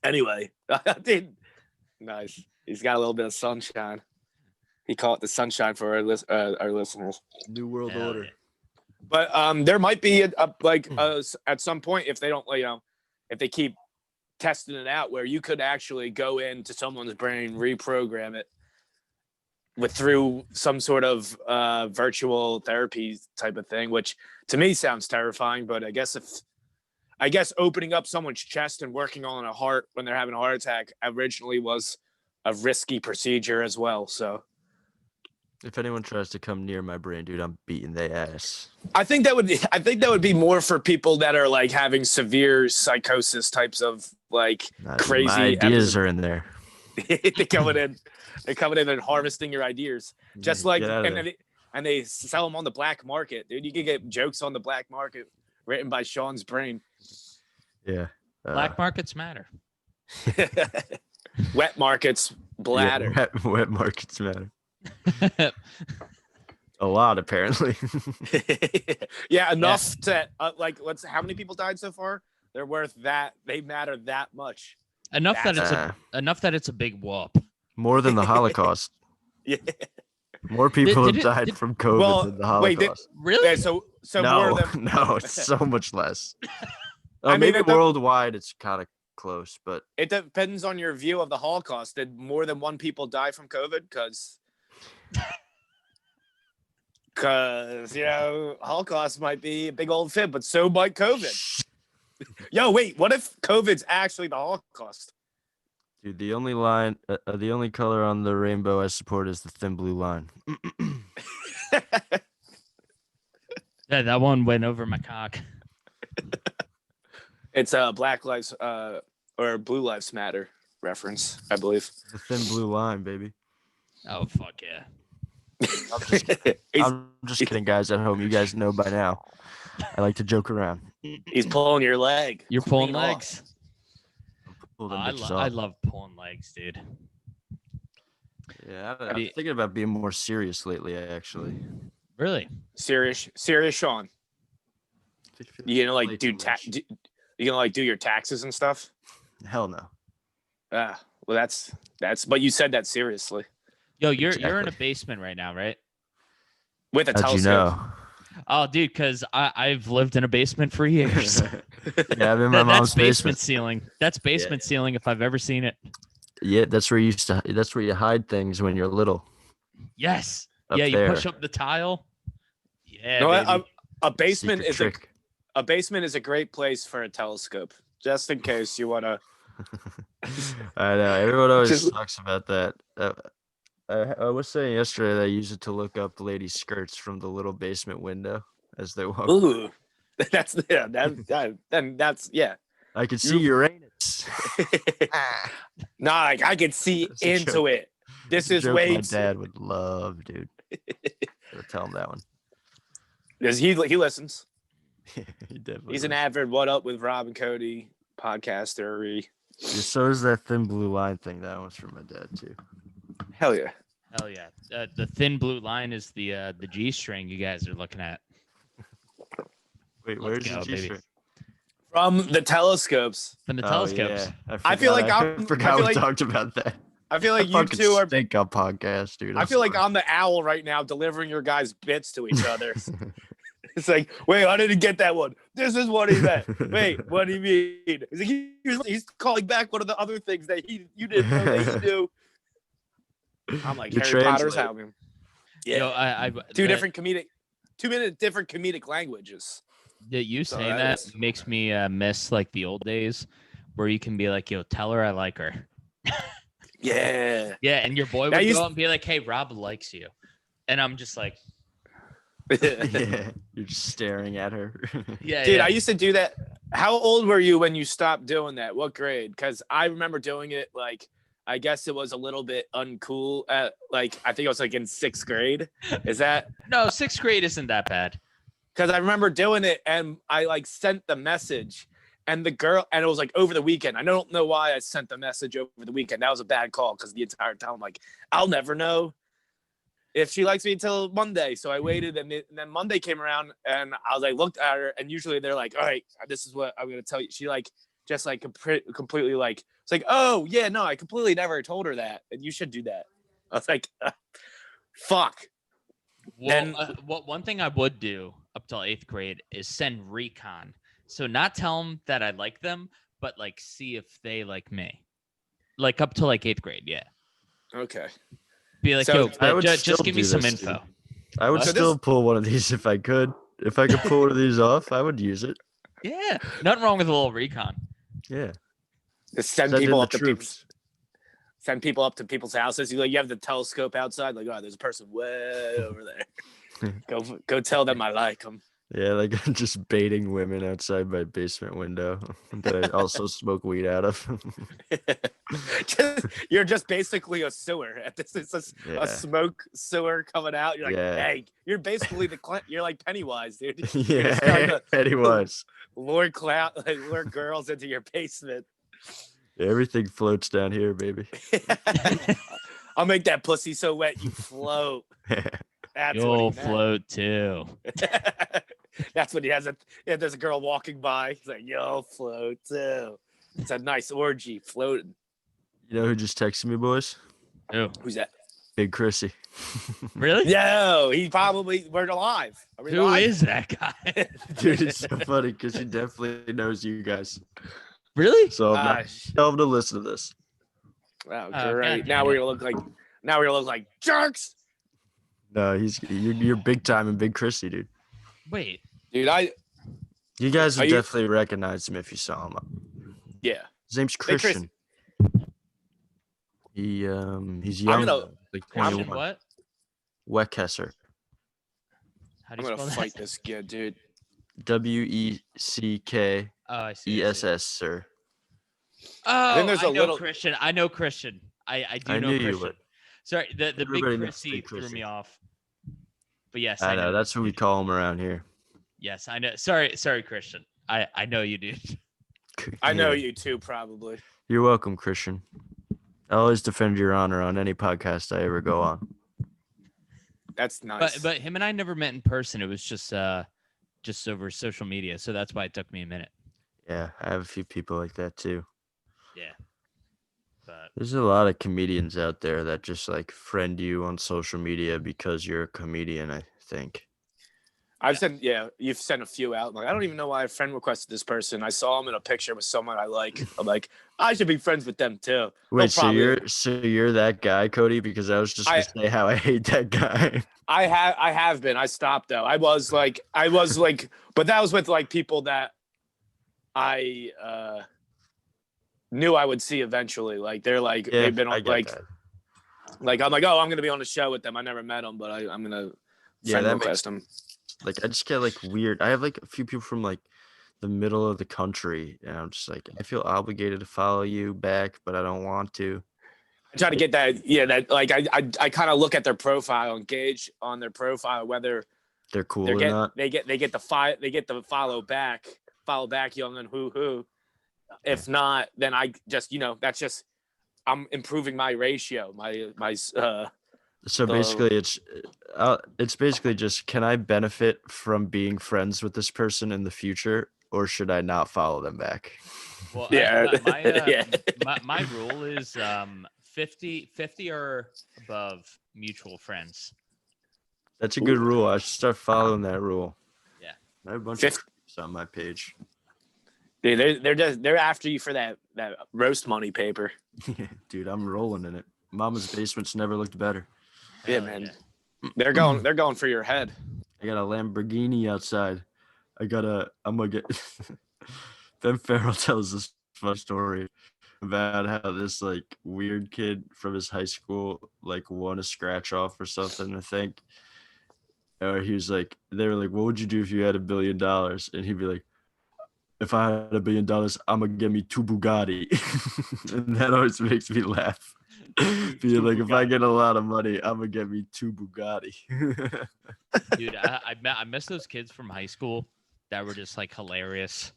anyway, dude, nice. He's got a little bit of sunshine. He called it the sunshine for our listeners. New World Order. Yeah. But there might be at some point if they don't, if they keep testing it out, where you could actually go into someone's brain, reprogram it through some sort of virtual therapy type of thing, which to me sounds terrifying. But I guess opening up someone's chest and working on a heart when they're having a heart attack originally was a risky procedure as well. So If anyone tries to come near my brain, dude, I'm beating their ass. I think that would be more for people that are like having severe psychosis types of like Nah, dude, crazy my ideas episodes. are in there. They're coming in and harvesting your ideas. Just like Get out of there. and they sell them on the black market, dude. You can get jokes on the black market written by Sean's brain. Yeah. Black markets matter. Wet markets bladder. Yeah, wet markets matter. A lot, apparently. Yeah, enough to like. How many people died so far? They're worth that. They matter that much. enough that it's a big whoop. More than the Holocaust. Yeah. More people Did have it- died did- from COVID than the wait, Holocaust. Really? Yeah, so no, more than no, it's so much less. I mean, Maybe it don't- worldwide it's kind of close, but it depends on your view of the Holocaust. Did more than one people die from COVID? Because Holocaust might be a big old fib, but so might COVID. Yo, wait, what if COVID's actually the Holocaust? dude, the only color on the rainbow I support is the thin blue line. Yeah, that one went over my cock. It's a Black Lives or Blue Lives Matter reference, I believe. The thin blue line, baby. Oh fuck yeah. I'm just kidding, guys at home. You guys know by now. I like to joke around. He's pulling your leg. You're pulling Clean off. legs. Pull them I bitches I off. love pulling legs, dude. Yeah, I'm thinking about being more serious lately, actually. Really? Serious Sean. You gonna like do you gonna like do your taxes and stuff? Hell no. Well, that's. But you said that seriously Yo, you're in a Exactly. basement right now, right? with a How'd you telescope. know? Oh, dude, because I've lived in a basement for years. Yeah, I'm in my That's mom's basement basement. ceiling. That's basement ceiling if I've ever seen it. Yeah, that's where you hide things when you're little. Yes. Up yeah, you there. push up the tile. Yeah, No, baby. a basement Secret is trick. a basement is a great place for a telescope, just in case you wanna. I know. Everyone always Just- talks about that. I was saying yesterday that I use it to look up ladies' skirts from the little basement window as they walk. Ooh, that's then that's yeah. I can see Uranus. Nah, I can see That's a into joke. it. This It's a is joke way. my dad would love, dude. Gotta tell him that one. He listens. He definitely He's an would. avid What Up with Rob and Cody podcaster. Yeah, so is that thin blue line thing. That one's from my dad too. Hell yeah. Hell yeah. The thin blue line is the G string you guys are looking at. Wait, Let's where's go, the baby. G-string? From the telescopes. From the Oh, telescopes. yeah. I feel like I I'm- forgot I feel we like- talked about that. I feel like you fucking two are. stink on podcast, dude. I feel like I'm the owl right now, delivering your guys' bits to each other. It's like, wait, I didn't get that one. This is what he meant. Wait, what do you mean? He's like, he's calling back one of the other things that you didn't know that he knew. I'm like You Harry Potter's translate. album. Yeah, Yo, I two different comedic languages. You So saying that that is- makes me miss like the old days where you can be like, yo, tell her I like her. Yeah. Yeah, and your boy That would used- go out and be like, hey, Rob likes you. And I'm just like, Yeah, you're just staring at her. yeah, Dude, yeah. I used to do that. How old were you when you stopped doing that? What grade? Because I remember doing it like, I guess it was a little bit uncool at like, I think it was like in 6th grade. Is that? No, 6th grade isn't that bad. Because I remember doing it and I like sent the message and the girl, and it was like over the weekend. I don't know why I sent the message over the weekend. That was a bad call because the entire time I'm like, I'll never know if she likes me until Monday. So I waited and then Monday came around and I was like, looked at her, and usually they're like, all right, this is what I'm going to tell you. She like, just like completely like, it's like, oh yeah, no, I completely never told her that. And you should do that. I was like, fuck. Well, Then- one thing I would do up till 8th grade is send recon. So not tell them that I like them, but like see if they like me. Like up to like 8th grade, yeah. Okay. Be like, So yo, I would just still give me do some this, info. dude. I would What? So still this- pull one of these if I could. If I could pull one of these off, I would use it. Yeah, nothing wrong with a little recon. Yeah. Just send Send in people the up to people's. troops. send people up to people's houses. You have the telescope outside. Like, oh, there's a person way over there. Go tell them I like them. Yeah, like just baiting women outside my basement window that I also smoke weed out of. You're just basically a sewer. It's a smoke sewer coming out. You're like, hey, you're basically you're like Pennywise, dude. Yeah, Pennywise. Lure girls into your basement. Everything floats down here, baby. I'll make that pussy so wet you float. That's You'll float too. That's what he has. There's a girl walking by. He's like, "You'll float too." It's a nice orgy floating. You know who just texted me, boys? Who's that? Big Chrissy. Really? No, we're alive. Who is that guy? Dude, it's so funny because he definitely knows you guys. Really? So tell him to listen to this. Oh, great. Now we're gonna look like jerks. No, you're big time and Big Chrissy, dude. Wait, dude, you guys would definitely recognize him if you saw him. Yeah, his name's Christian. He's young. Like 21. What? Weckesser. How do you I'm gonna spell fight that? this kid, dude. WECKESS, sir. Oh, then there's I know Christian. I know Christian. I do know Christian. You would. Sorry, the Everybody big knows Chrissy Big threw Chrissy. me off. But yes, I know. That's what we call him around here. Yes, I know. Sorry, Christian. I know you, dude. I know you too, probably. You're welcome, Christian. I always defend your honor on any podcast I ever go on. That's nice. But him and I never met in person. It was just over social media. So that's why it took me a minute. Yeah, I have a few people like that too. Yeah. But there's a lot of comedians out there that just like friend you on social media because you're a comedian, I think. You've sent a few out. Like, I don't even know why I friend requested this person. I saw him in a picture with someone I like. I'm like, I should be friends with them too. Wait, so you're that guy, Cody? Because I was just gonna say how I hate that guy. I have been. I stopped though. I was like, but that was with like people that I knew I would see eventually. Like they're like they've been on like I'm like, oh, I'm gonna be on the show with them. I never met them, but I'm gonna friend request them. Like I just get like weird. I have like a few people from like the middle of the country, and I'm just like, I feel obligated to follow you back, but I don't want to. I try to get that. Yeah, that like I kind of look at their profile, engage on their profile, whether they're cool or not. They get the follow back, young and who. If not, then I just that's just I'm improving my ratio, my. So basically, it's basically just, can I benefit from being friends with this person in the future, or should I not follow them back? Well, yeah, my rule is 50 or above mutual friends. That's a good rule. I should start following that rule. Yeah, I have a bunch of creeps on my page. Dude, they're after you for that roast money paper. Dude, I'm rolling in it. Mama's basement's never looked better. Yeah, man. Yeah. They're going for your head. I got a Lamborghini outside. I'm gonna get Ben Farrell tells this fun story about how this like weird kid from his high school like won a scratch off or something, I think. Or he was like, they were like, what would you do if you had $1 billion? And he'd be like, if I had $1 billion, I'm gonna get me 2 Bugatti. And that always makes me laugh. Being like, if I get a lot of money, I'm gonna get me 2 Bugatti. Dude, I miss those kids from high school that were just like hilarious.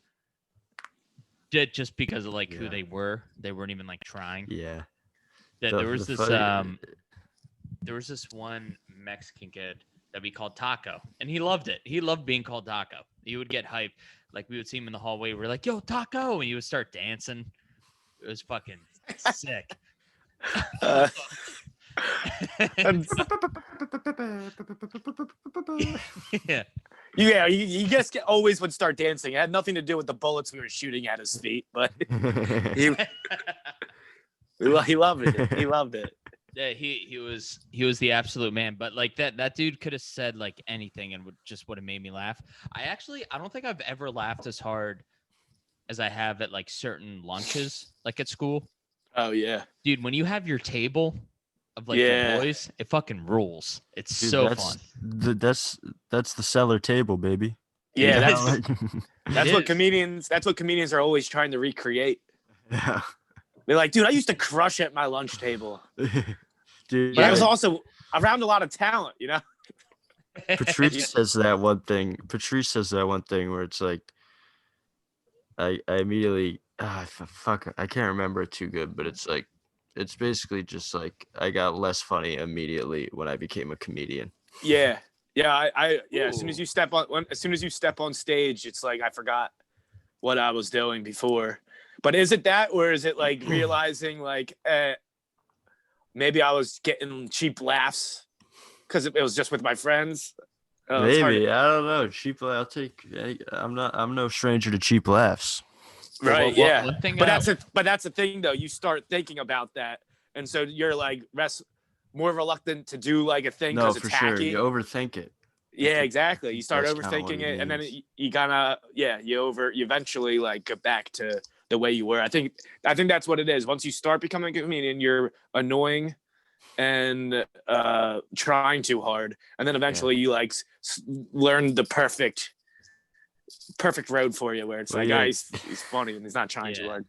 Just because of like who they were. They weren't even like trying. Yeah. There was this one Mexican kid that we called Taco, and he loved it. He loved being called Taco. He would get hyped. Like we would see him in the hallway. We're like, yo, Taco. And he would start dancing. It was fucking sick. Yeah, he just always would start dancing. It had nothing to do with the bullets we were shooting at his feet, but he loved it. He loved it. Yeah, he was the absolute man. But like that dude could have said like anything and would have made me laugh. I don't think I've ever laughed as hard as I have at like certain lunches, like at school. Oh yeah. Dude, when you have your table of like Yeah. your boys, it fucking rules. It's Dude, so that's fun. that's the cellar table, baby. Yeah, It that's is. that's It what is. comedians are always trying to recreate. Yeah. They're like, dude, I used to crush at my lunch table. Dude, But I Yeah. was also around a lot of talent, you know? Patrice says that one thing. Patrice says that one thing where it's like, I immediately, fuck, I can't remember it too good, but it's like, it's basically just like I got less funny immediately when I became a comedian. Yeah. Yeah, as soon as Ooh. you step on stage, it's like I forgot what I was doing before. But is it that, or is it like realizing like maybe I was getting cheap laughs because it was just with my friends? It's hard Maybe, I don't know. Cheap, I'll take. I'm no stranger to cheap laughs. right, Well, yeah. one thing, But that's the thing though. You start thinking about that, and so you're like more reluctant to do like a thing No, because for it's sure. hacky. You overthink it. Yeah, exactly. You start That's kinda what overthinking he it, and then means. you gotta, you eventually like get back to the way you were. I think that's what it is. Once you start becoming a comedian, you're annoying and trying too hard, and then eventually you like learn the perfect road for you, where it's Well, like, yeah. he's funny and he's not trying too Yeah. hard.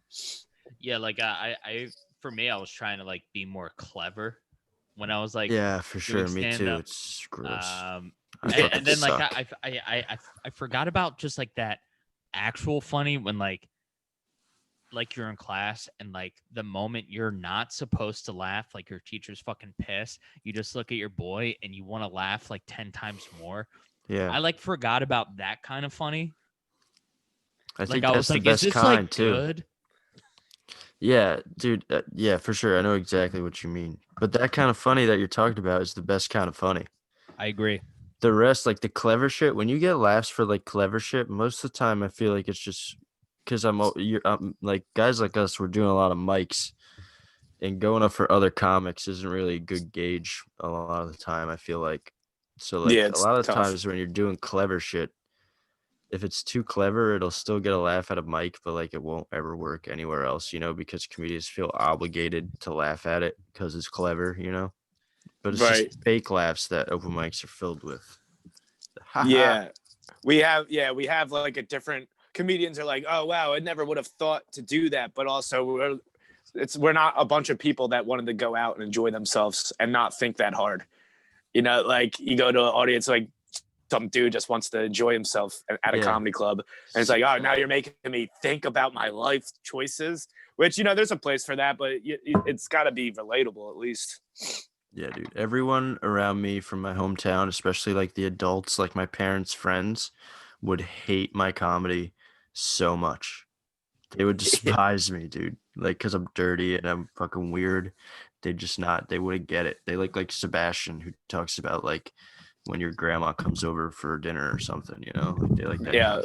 yeah, like I for me, I was trying to like be more clever when I was like Yeah, for sure. doing Me too. stand-up. It's gross. Um, I and, fucking and then like suck. I forgot about just like that actual funny when like you're in class and like the moment you're not supposed to laugh, like your teacher's fucking pissed, you just look at your boy and you want to laugh like 10 times more. Yeah, I like forgot about that kind of funny. I Like think I that's was the like, is best this kind like too. good? Yeah, dude. Yeah, for sure. I know exactly what you mean. But that kind of funny that you're talking about is the best kind of funny. I agree. The rest, like the clever shit, when you get laughs for like clever shit, most of the time I feel like it's just because I'm like guys like us, we're doing a lot of mics, and going up for other comics isn't really a good gauge a lot of the time. I feel like so Yeah, like a it's lot of the tough. times when you're doing clever shit, if it's too clever, it'll still get a laugh at a mic, but like it won't ever work anywhere else, because comedians feel obligated to laugh at it because it's clever, But it's Right. just fake laughs that open mics are filled with. Yeah. We have like a different comedians are like, oh wow, I never would have thought to do that, but also we're not a bunch of people that wanted to go out and enjoy themselves and not think that hard. Like you go to an audience like some dude just wants to enjoy himself at a Yeah. comedy club, and it's like, oh, now you're making me think about my life choices, which there's a place for that, but it's got to be relatable at least. Yeah, dude. Everyone around me from my hometown, especially like the adults, like my parents' friends, would hate my comedy so much. They would despise me, dude. Like, because I'm dirty and I'm fucking weird. They wouldn't get it. They like Sebastian, who talks about like when your grandma comes over for dinner or something, Like they like that. Yeah,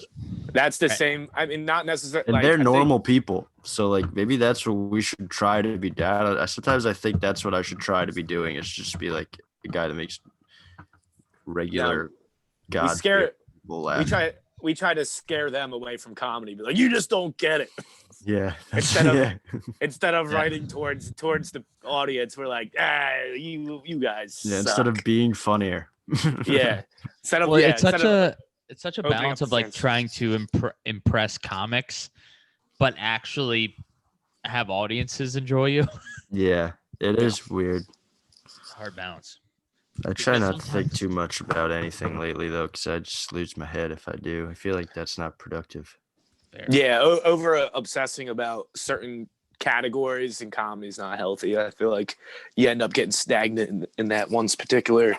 that's the same. I mean, not necessarily. And like, they're normal people. So like maybe that's what we should try to be down. Sometimes I think that's what I should try to be doing, is just be like a guy that makes regular God people laugh. We try to scare them away from comedy. Be like, you just don't get it. Yeah. Instead of writing towards the audience, we're like, you guys. Yeah, suck. instead of being funnier. Yeah. It's such a balance of like trying to impress comics, but actually have audiences enjoy you. Yeah, it is weird. Hard balance. I try Because not to think too much about anything lately though, because I just lose my head if I do. I feel like that's not productive. Fair. Yeah, over obsessing about certain categories in comedy is not healthy. I feel like you end up getting stagnant in that one particular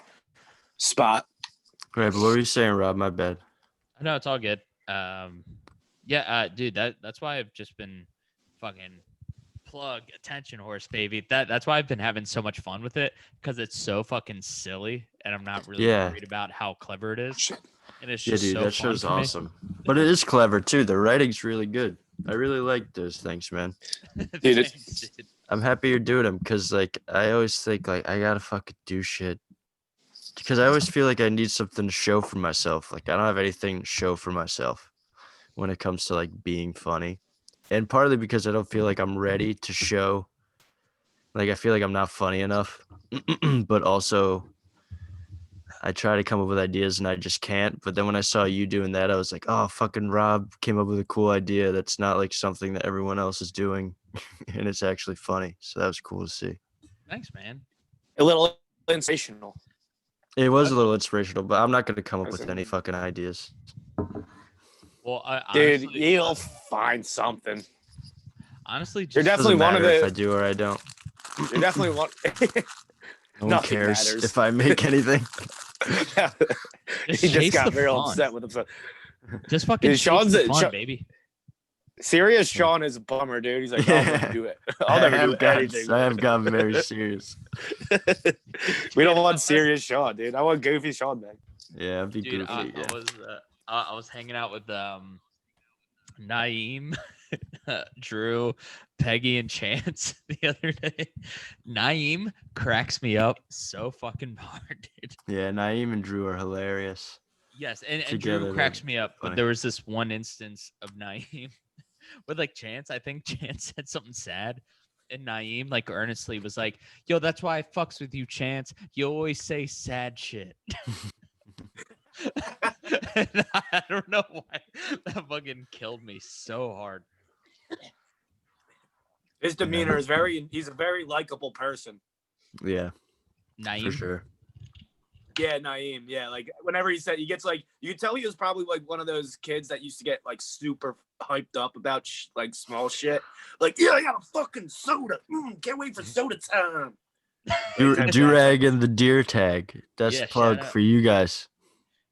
spot. Right, but what were you saying, Rob? My bad. No, it's all good. Dude, that's why I've just been fucking plug attention horse, baby. That's why I've been having so much fun with it, because it's so fucking silly and I'm not really worried about how clever it is. And it's just dude, so that show's fun for me. awesome. But it is clever too. The writing's really good. I really like those things, man. Dude, I'm happy you're doing them, because like I always think like I gotta fucking do shit, because I always feel like I need something to show for myself. Like I don't have anything to show for myself when it comes to like being funny, and partly because I don't feel like I'm ready to show Like I feel like I'm not funny enough, but also I try to come up with ideas and I just can't. But then when I saw you doing that, I was like, oh, fucking Rob came up with a cool idea that's not like something that everyone else is doing, and it's actually funny. So that was cool to see. Thanks, man. A little sensational. It was What? a little inspirational, but I'm not gonna come up That's with it. any fucking ideas. Well, Dude, honestly, you'll find something. honestly, You're just definitely Doesn't one of matter if the. I do or I don't. You're definitely one. No one Nothing cares matters. if I make anything. He just chase got the very fun. upset with himself. Just fucking Dude, chase Sean's the a- fun, Sean- baby. Serious Sean is a bummer, dude. He's like, I'll never do it. I'll never do anything. I have gotten very serious. We don't want serious Sean, dude. I want goofy Sean, man. Yeah, I'd be Dude, goofy. Yeah. I was hanging out with Naeem, Drew, Peggy, and Chance the other day. Naeem cracks me up so fucking hard, dude. Yeah, Naeem and Drew are hilarious. Yes, and Together, Drew they're cracks me up, but funny. there was this one instance of Naeem with like Chance. I think Chance said something sad, and Naeem like earnestly was like, "Yo, that's why I fucks with you, Chance. You always say sad shit." And I don't know why that fucking killed me so hard. His demeanor is he's a very likable person. Yeah, Naeem. for sure. Yeah, Naeem. Yeah, like whenever he said, he gets like, you can tell he was probably like one of those kids that used to get like super hyped up about like small shit. Like, yeah, I got a fucking soda. Can't wait for soda time. Durag and the deer tag. That's Yeah, a plug shout out. for you guys.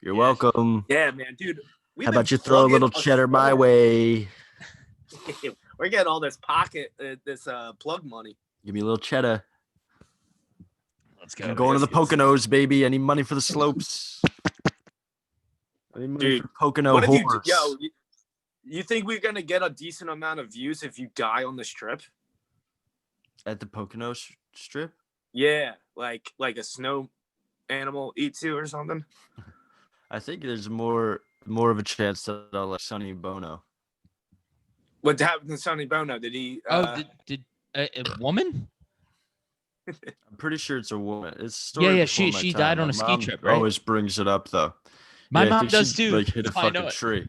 You're Yeah, welcome. Yeah, man, dude. How about you throw a little cheddar my way? We're getting all this plug money. Give me a little cheddar. Let's go. I'm going to the Poconos, baby. I need money for the slopes. I need money Dude, for Pocono What if you, horse. you think we're gonna get a decent amount of views if you die on the strip? At the Pocono strip? Yeah, like a snow animal eats you or something. I think there's more of a chance that I'll like Sonny Bono. What happened to Sonny Bono? Did he? Did a woman? I'm pretty sure it's a woman. It's a Yeah, story before my she time. died on My a ski mom trip, right? Always brings it up though. My Yeah, I mom think does she, too. Like hit a That's why I know fucking it. tree.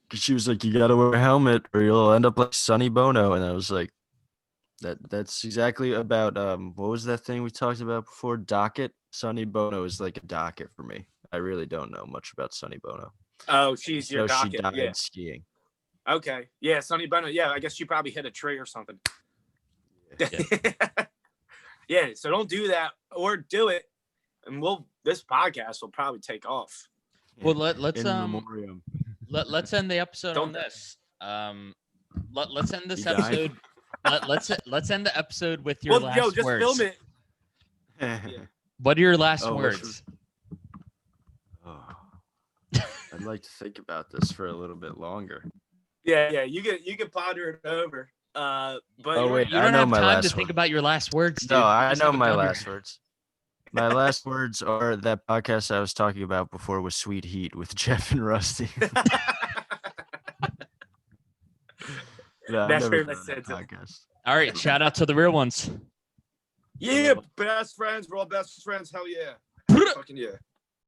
'Cause she was like, "You gotta wear a helmet, or you'll end up like Sonny Bono." And I was like, "That's exactly about what was that thing we talked about before? Docket. Sonny Bono is like a docket for me. I really don't know much about Sonny Bono. Oh, she's your So she docket. died Yeah. skiing. Okay. Yeah, Sonny Bono. Yeah, I guess she probably hit a tree or something. Yeah. So don't do that or do it, and this podcast will probably take off. Well, let's In memoriam. let's end the episode Don't- on this. Let's end this You dying? episode. Let's end the episode with your last just words. film it. What are your last Oh, what's words? Oh. I'd like to think about this for a little bit longer. Yeah. You can ponder it over. But Oh, wait. You I don't know have my time last to think one. about your last words, dude. No, You I just know have a my boundary. last words. My last words are that podcast I was talking about before was Sweet Heat with Jeff and Rusty. No, I've Never never done that listened to it. podcast. All right, shout out to the real ones. Yeah, best friends. We're all best friends. Hell yeah. Fucking yeah.